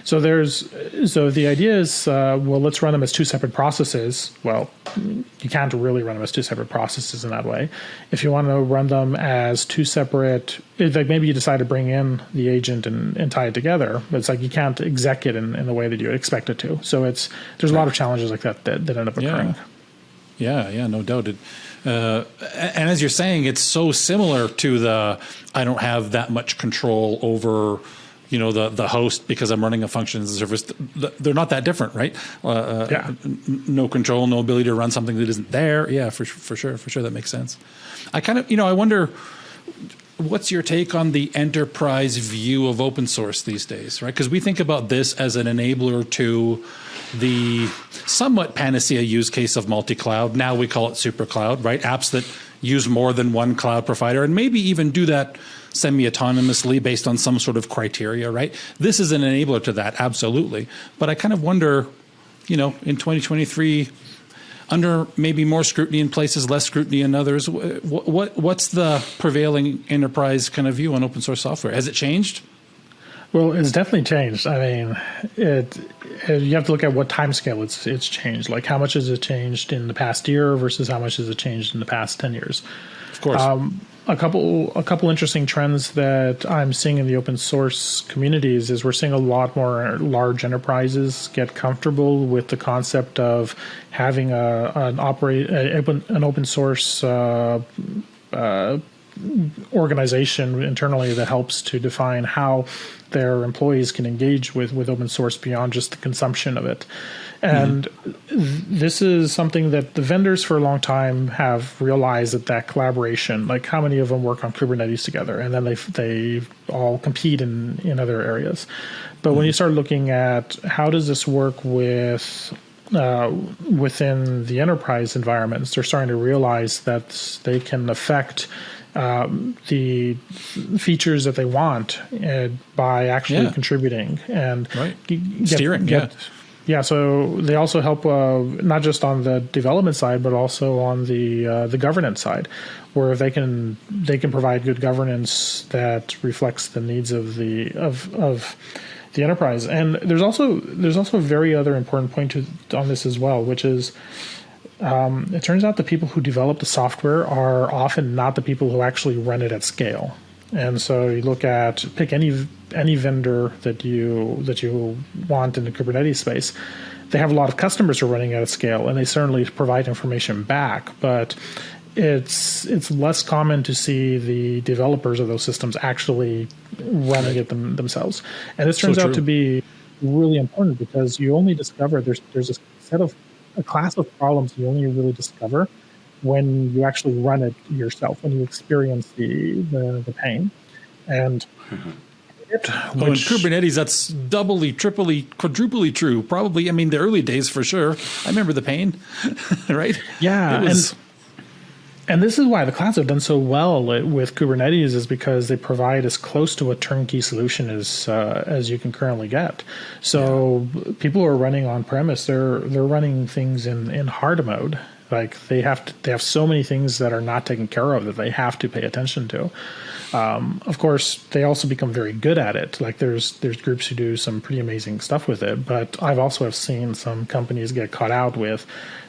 So the idea is, well, let's run them as two separate processes. Well, you can't really run them as two separate processes in that way. If you want to run them as two separate, like maybe you decide to bring in the agent and tie it together, but it's like you can't exec it in the way that you would expect it to. So there's a lot of challenges like that end up occurring. Yeah, no doubt. And as you're saying, it's so similar to I don't have that much control over, the host because I'm running a function as a service. They're not that different, right? No control, no ability to run something that isn't there. Yeah, for sure. That makes sense. I kind of, I wonder, what's your take on the enterprise view of open source these days, right? Because we think about this as an enabler to the somewhat panacea use case of multi-cloud. Now we call it super cloud, right? Apps that use more than one cloud provider and maybe even do that semi-autonomously based on some sort of criteria, right? This is an enabler to that, absolutely. But I kind of wonder, in 2023, under maybe more scrutiny in places, less scrutiny in others, what's the prevailing enterprise kind of view on open source software? Has it changed? Well, it's definitely changed. I mean, you have to look at what timescale it's changed. Like, how much has it changed in the past year versus how much has it changed in the past 10 years? Of course. A couple interesting trends that I'm seeing in the open source communities is we're seeing a lot more large enterprises get comfortable with the concept of having an open source organization internally that helps to define how their employees can engage with open source beyond just the consumption of it. And this is something that the vendors for a long time have realized that collaboration, like how many of them work on Kubernetes together, and then they all compete in other areas. But when you start looking at how does this work with within the enterprise environments, they're starting to realize that they can affect the features that they want by actually contributing and steering. Yeah, so they also help not just on the development side, but also on the governance side, where they can provide good governance that reflects the needs of the enterprise. And there's also a very other important point on this as well, which is it turns out the people who develop the software are often not the people who actually run it at scale. And so you pick any vendor that you want in the Kubernetes space. They have a lot of customers who are running at scale, and they certainly provide information back. But it's less common to see the developers of those systems actually running it themselves. And this turns out to be really important because you only discover there's a class of problems you only really discover when you actually run it yourself, when you experience the pain. And in Kubernetes, that's doubly, triply, quadruply true. Probably, I mean, the early days for sure. I remember the pain, right? Yeah, and this is why the clouds have done so well with Kubernetes, is because they provide as close to a turnkey solution as you can currently get. So people who are running on premise, they're running things in hard mode. Like they have so many things that are not taken care of that they have to pay attention to. Of course, they also become very good at it. Like there's groups who do some pretty amazing stuff with it. But I've also seen some companies get caught out with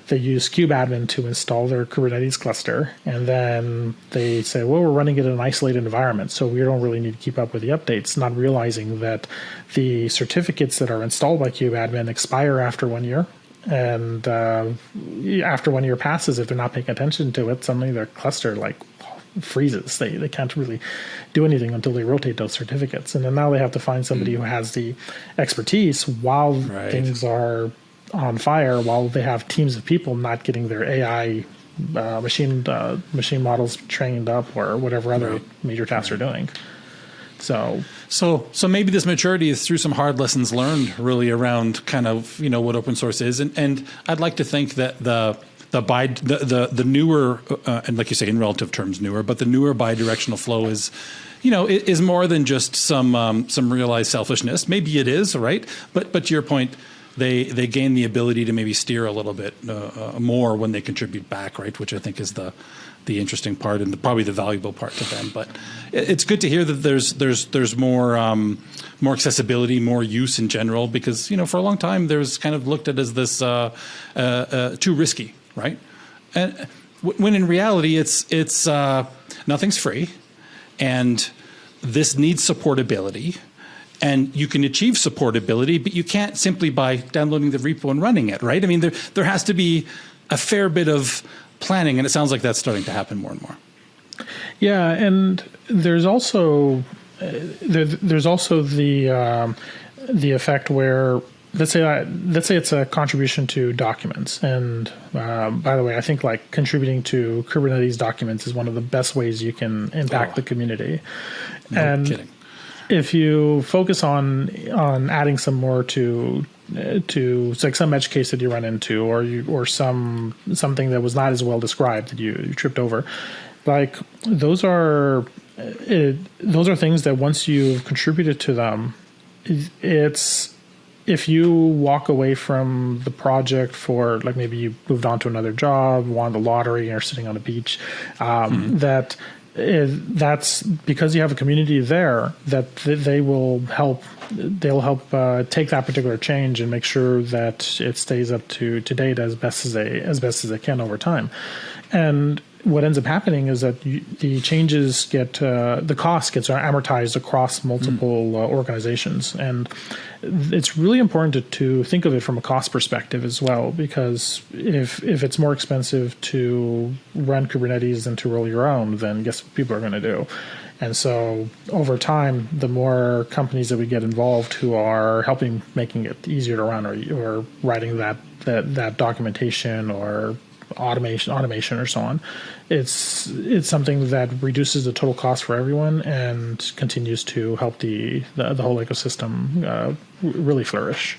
they use kubeadmin to install their Kubernetes cluster, and then they say, well, we're running it in an isolated environment, so we don't really need to keep up with the updates, not realizing that the certificates that are installed by kubeadmin expire after 1 year. And after 1 year passes, if they're not paying attention to it, suddenly their cluster freezes. They can't really do anything until they rotate those certificates. And then now they have to find somebody who has the expertise while things are on fire, while they have teams of people not getting their AI machine models trained up or whatever other major tasks are doing. So maybe this maturity is through some hard lessons learned really around kind of, what open source is. And I'd like to think that the the newer, and like you say, in relative terms, newer, but the newer bi-directional flow is, is more than just some realized selfishness. Maybe it is, right? But to your point, they gain the ability to maybe steer a little bit more when they contribute back, right? Which I think is the interesting part and probably the valuable part to them. But it's good to hear that there's more accessibility, more use in general, because for a long time there's kind of looked at as this too risky, right? And when in reality it's nothing's free, and this needs supportability. And you can achieve supportability, but you can't simply by downloading the repo and running it, right? I mean, there has to be a fair bit of planning, and it sounds like that's starting to happen more and more. Yeah, and there's also the effect where let's say it's a contribution to documents, and by the way, I think like contributing to Kubernetes documents is one of the best ways you can impact the community. No kidding. If you focus on adding some more to like some edge case that you run into, or something that was not as well described that you tripped over, like those are things that once you've contributed to them, it's if you walk away from the project for like maybe you moved on to another job, won the lottery, or sitting on a beach, that's because you have a community there that they will help. They'll help take that particular change and make sure that it stays up to date as best as they can over time. And what ends up happening is that the changes the cost gets amortized across multiple organizations, and it's really important to think of it from a cost perspective as well, because if it's more expensive to run Kubernetes than to roll your own, then guess what people are going to do? And so over time, the more companies that we get involved who are helping making it easier to run, or writing that documentation or automation or so on, it's something that reduces the total cost for everyone and continues to help the whole ecosystem really flourish.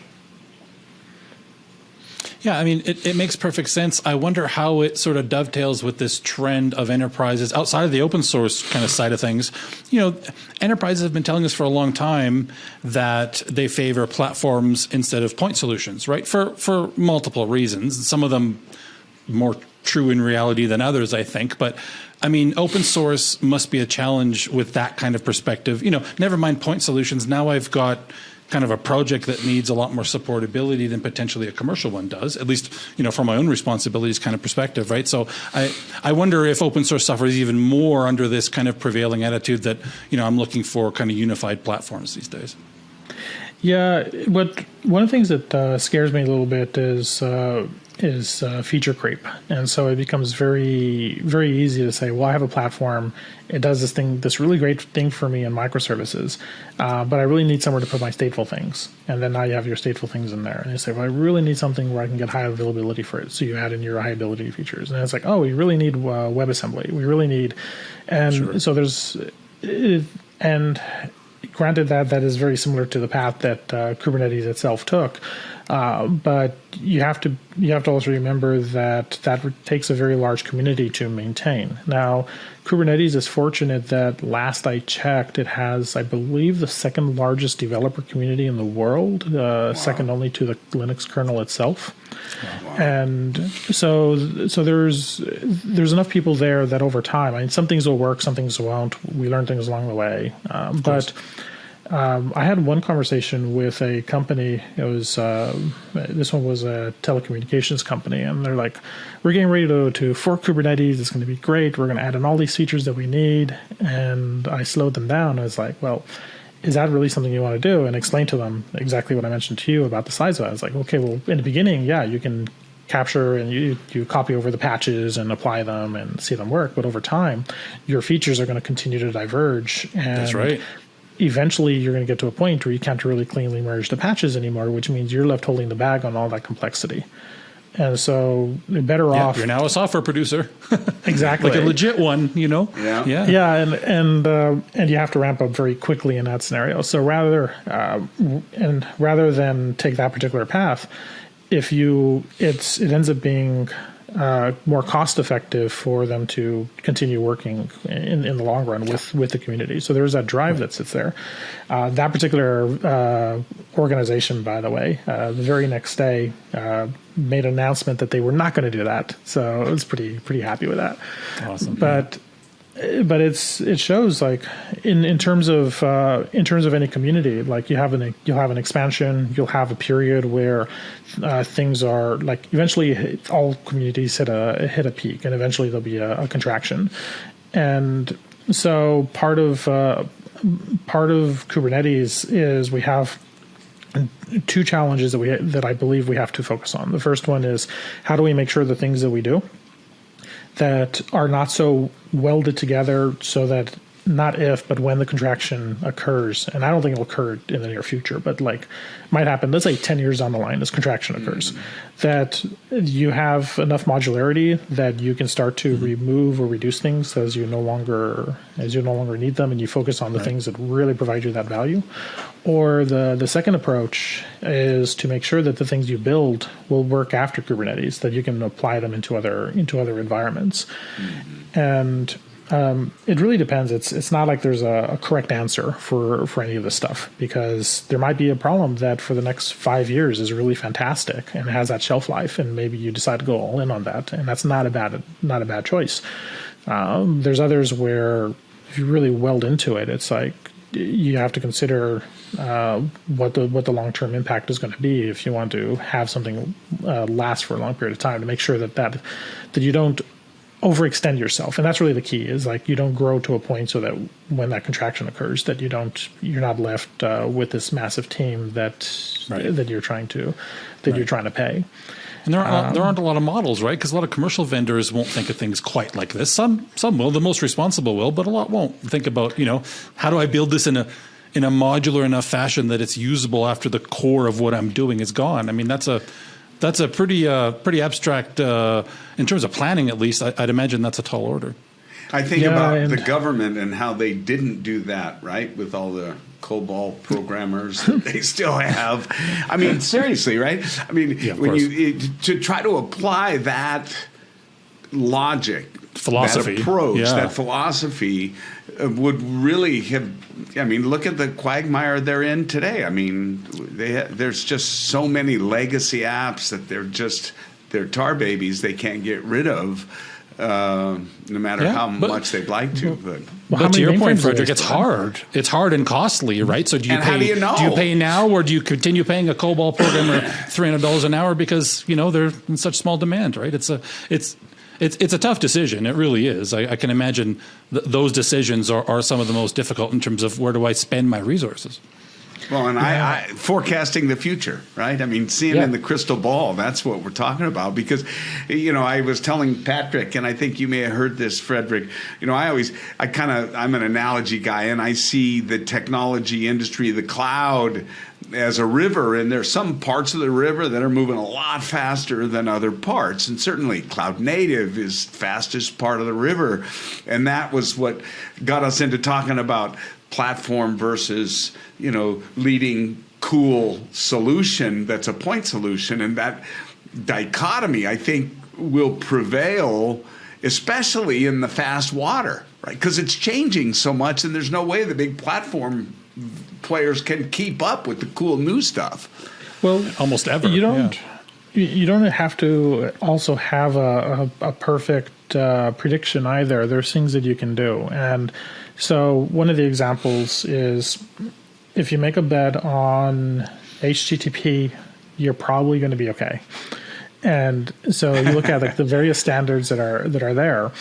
Yeah, I mean, it makes perfect sense. I wonder how it sort of dovetails with this trend of enterprises outside of the open source kind of side of things. Enterprises have been telling us for a long time that they favor platforms instead of point solutions, right? For multiple reasons. Some of them more true in reality than others, I think. But I mean, open source must be a challenge with that kind of perspective. Never mind point solutions. Now I've got kind of a project that needs a lot more supportability than potentially a commercial one does, at least, from my own responsibilities kind of perspective, right? So I wonder if open source suffers even more under this kind of prevailing attitude that, I'm looking for kind of unified platforms these days. Yeah, but one of the things that scares me a little bit is feature creep. And so it becomes very, very easy to say, well, I have a platform. It does this really great thing for me in microservices, but I really need somewhere to put my stateful things. And then now you have your stateful things in there. And you say, well, I really need something where I can get high availability for it. So you add in your high availability features. And it's like, oh, we really need WebAssembly. We really need, and sure. So there's, and granted that is very similar to the path that Kubernetes itself took. But you have to also remember that takes a very large community to maintain. Now, Kubernetes is fortunate that last I checked, it has, I believe, the second largest developer community in the world, second only to the Linux kernel itself. Wow. And so there's enough people there that over time, I mean, some things will work, some things won't. We learn things along the way, but. I had one conversation with a company. It was this one was a telecommunications company, and they're like, "We're getting ready to fork Kubernetes. It's going to be great. We're going to add in all these features that we need." And I slowed them down. I was like, "Well, is that really something you want to do?" And explained to them exactly what I mentioned to you about the size of it. I was like, "Okay, well, in the beginning, yeah, you can capture and you copy over the patches and apply them and see them work, but over time, your features are going to continue to diverge." And that's right. Eventually, you're going to get to a point where you can't really cleanly merge the patches anymore, which means you're left holding the bag on all that complexity. And so you're better off. You're now a software producer. Exactly. Like a legit one, Yeah. Yeah. And you have to ramp up very quickly in that scenario. So rather than take that particular path, it ends up being more cost effective for them to continue working in the long run with the community. So there's that drive that sits there. That particular organization, by the way, the very next day made an announcement that they were not going to do that. So I was pretty happy with that. Awesome. But it shows, like, in terms of any community, like you'll have an expansion, you'll have a period where things are like, eventually all communities hit a peak, and eventually there'll be a contraction. And so part of Kubernetes is we have two challenges that I believe we have to focus on. The first one is, how do we make sure the things that we do that are not so welded together so that not if, but when the contraction occurs, and I don't think it'll occur in the near future, but like might happen, let's say 10 years down the line, this contraction occurs, that you have enough modularity that you can start to remove or reduce things as you no longer need them, and you focus on the things that really provide you that value. Or the second approach is to make sure that the things you build will work after Kubernetes, that you can apply them into other environments. And it really depends. It's not like there's a correct answer for any of this stuff, because there might be a problem that for the next 5 years is really fantastic and has that shelf life, and maybe you decide to go all in on that, and that's not a bad choice. There's others where if you really weld into it, it's like you have to consider what the long-term impact is going to be if you want to have something last for a long period of time, to make sure that you don't overextend yourself. And that's really the key, is like you don't grow to a point so that when that contraction occurs, that you're not left with this massive team that you're trying to pay. And there aren't a lot of models, right? Because a lot of commercial vendors won't think of things quite like this. Some will. The most responsible will, but a lot won't think about, how do I build this in a modular enough fashion that it's usable after the core of what I'm doing is gone. I mean, that's a pretty abstract in terms of planning, at least. I'd imagine that's a tall order. I think about the government and how they didn't do that, right? With all the COBOL programmers that they still have. I mean, seriously, right? I mean, when to try to apply that logic, philosophy, that approach, that philosophy would really have. I mean, look at the quagmire they're in today. I mean, there's just so many legacy apps that they're tar babies they can't get rid of. No matter how much they'd like to, but to your point, Frederick, it's hard. It's hard and costly, right? So do you pay now, or do you continue paying a COBOL programmer $300 an hour because they're in such small demand, right? It's a tough decision. It really is. I can imagine those decisions are some of the most difficult in terms of where do I spend my resources. Well, and I forecasting the future, right? I mean, seeing in the crystal ball, that's what we're talking about. Because, I was telling Patrick, and I think you may have heard this, Frederick, I'm an analogy guy, and I see the technology industry, the cloud, as a river, and there's some parts of the river that are moving a lot faster than other parts. And certainly cloud native is fastest part of the river. And that was what got us into talking about platform versus, leading cool solution that's a point solution. And that dichotomy, I think, will prevail, especially in the fast water, right? Because it's changing so much, and there's no way the big platform players can keep up with the cool new stuff. Well, almost ever. You don't have to also have a perfect prediction either. There's things that you can do. And so one of the examples is, if you make a bet on HTTP, you're probably going to be okay. And so you look at the various standards that are there.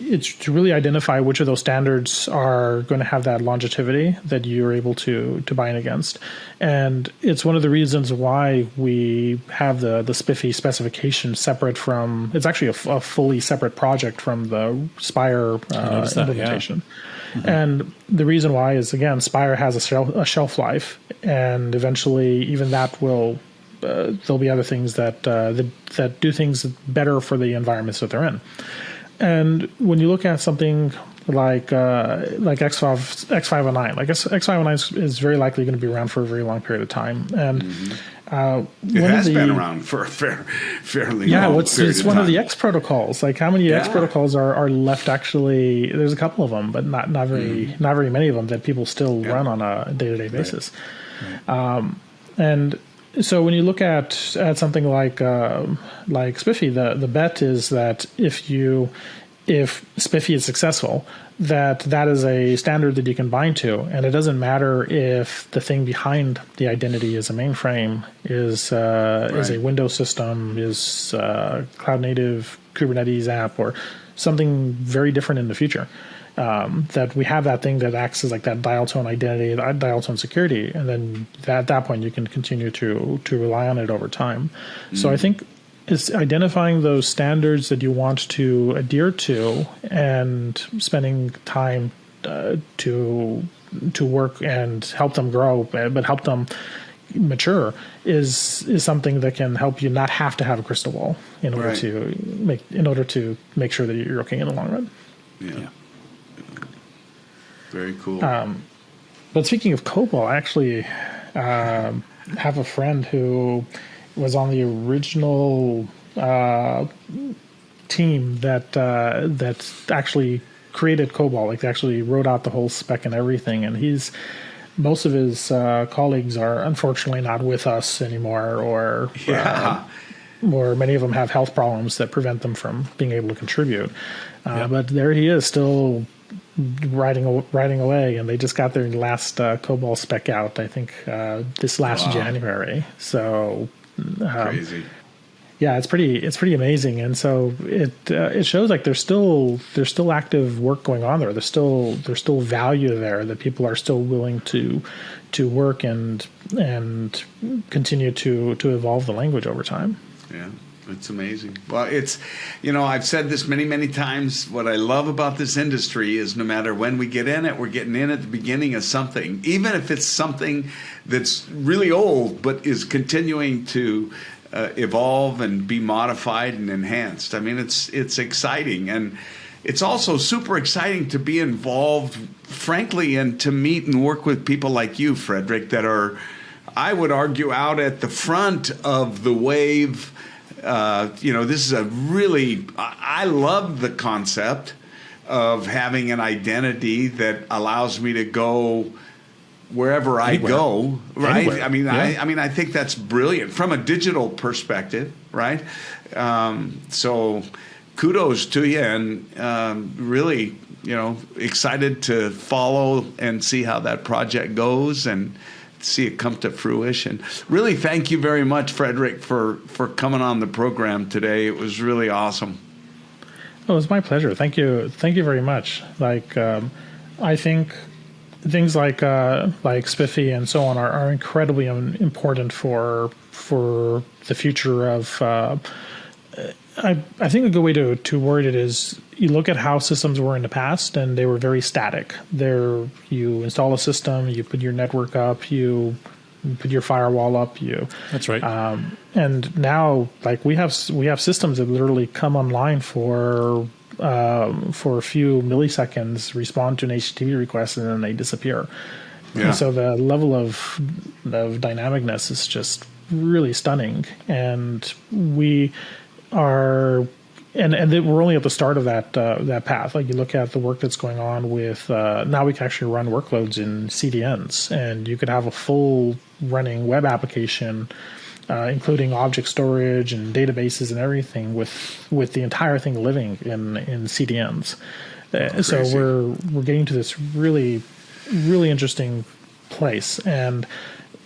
It's to really identify which of those standards are going to have that longevity that you're able to buy in against. And it's one of the reasons why we have the Spiffy specification separate from, it's actually a fully separate project from the Spire implementation. And the reason why is, again, Spire has a shelf life, and eventually even that will, there'll be other things that do things better for the environments that they're in. And when you look at something like X509, like X509 is very likely going to be around for a very long period of time. And it has been around for a fairly long period it's one of the X protocols. Like how many X protocols are left? Actually, there's a couple of them, but not very many of them that people still run on a day-to-day basis. Right. And so when you look at something like Spiffy, the bet is that if Spiffy is successful, that is a standard that you can bind to, and it doesn't matter if the thing behind the identity is a mainframe, is a Windows system, is cloud native Kubernetes app, or something very different in the future. That we have that thing that acts as like that dial tone identity, that dial tone security, and then at that point you can continue to rely on it over time. So I think it's identifying those standards that you want to adhere to and spending time to work and help them grow, but help them mature is something that can help you not have to have a crystal ball in order to make sure that you're okay in the long run. Yeah. Very cool. But speaking of COBOL, I actually have a friend who was on the original team that actually created COBOL. Like they actually wrote out the whole spec and everything. And most of his colleagues are unfortunately not with us anymore, or many of them have health problems that prevent them from being able to contribute. But there he is, still writing away, and they just got their last COBOL spec out, I think, this last January. So crazy. Yeah, it's pretty amazing, and so it shows like there's still active work going on there. There's still value there that people are still willing to work and continue to evolve the language over time. Yeah. It's amazing. Well, I've said this many, many times. What I love about this industry is no matter when we get in it, we're getting in at the beginning of something, even if it's something that's really old, but is continuing to evolve and be modified and enhanced. I mean, it's exciting. And it's also super exciting to be involved, frankly, and to meet and work with people like you, Frederick, that are, I would argue, out at the front of the wave. This is I love the concept of having an identity that allows me to go wherever I go, right? Anywhere. I think that's brilliant from a digital perspective, right? So kudos to you, and really, excited to follow and see how that project goes and see it come to fruition. Really, thank you very much, Frederick, for coming on the program today. It was really awesome. Oh, it was my pleasure. Thank you very much. Like, I think things like Spiffy and so on are incredibly important for the future of. I think a good way to word it is you look at how systems were in the past, and they were very static. You install a system, you put your network up, you put your firewall up. That's right. And now, like we have systems that literally come online for a few milliseconds, respond to an HTTP request, and then they disappear. Yeah. And so the level of dynamicness is just really stunning, and we are, and we're only at the start of that path. Like you look at the work that's going on with now we can actually run workloads in CDNs, and you could have a full running web application, including object storage and databases and everything, with the entire thing living in CDNs. So we're getting to this really, really interesting place, and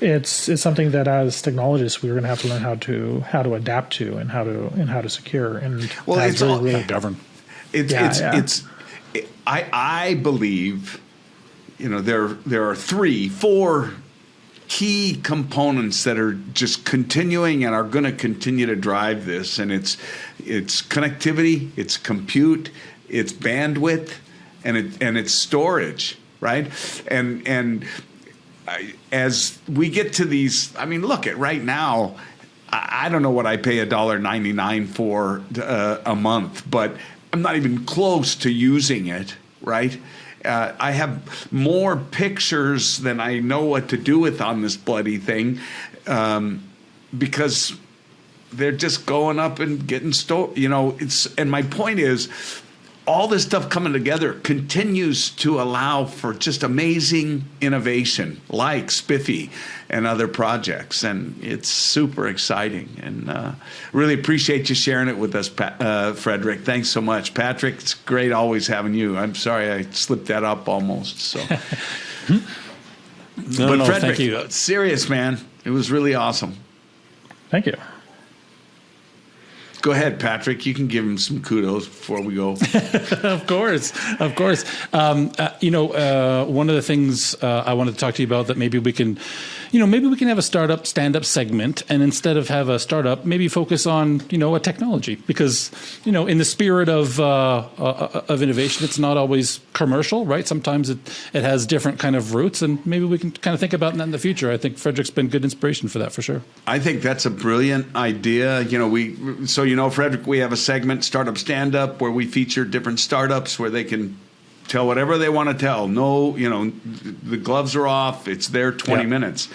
it's something that as technologists we're going to have to learn how to adapt to and how to secure, and it's really govern. I believe there are 3-4 key components that are just continuing and are going to continue to drive this, and it's connectivity, it's compute, it's bandwidth, and it's storage, right? And as we get to these, look at right now, I don't know what I pay $1.99 for a month, but I'm not even close to using it, right? I have more pictures than I know what to do with on this bloody thing, because they're just going up and getting stored. And my point is, all this stuff coming together continues to allow for just amazing innovation like Spiffy and other projects. And it's super exciting. And really appreciate you sharing it with us, Frederick. Thanks so much. Patrick, it's great always having you. I'm sorry I slipped that up almost. So. No, Frederick, thank you. Serious, man. It was really awesome. Thank you. Go ahead, Patrick. You can give him some kudos before we go. Of course. One of the things I wanted to talk to you about that maybe we can have a startup stand-up segment, and instead of have a startup, maybe focus on, a technology, because, in the spirit of innovation, it's not always commercial, right? Sometimes it has different kind of roots, and maybe we can kind of think about that in the future. I think Frederick's been good inspiration for that, for sure. I think that's a brilliant idea. Frederick, we have a segment, Startup Standup, where we feature different startups where they can tell whatever they want to tell. No, the gloves are off. It's their 20 minutes.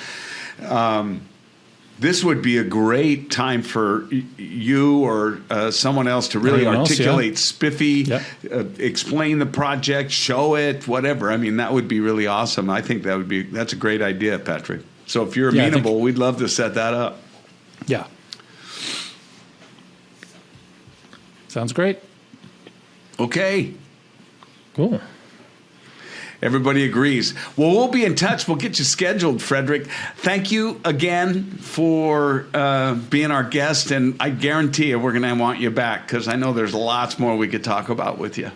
This would be a great time for you or someone else to really articulate Spiffy, explain the project, show it, whatever. I mean, that would be really awesome. I think that's a great idea, Patrick. So if you're amenable, we'd love to set that up. Yeah. Sounds great. Okay. Cool. Everybody agrees. Well, we'll be in touch. We'll get you scheduled, Frederick. Thank you again for being our guest, and I guarantee you we're going to want you back, because I know there's lots more we could talk about with you.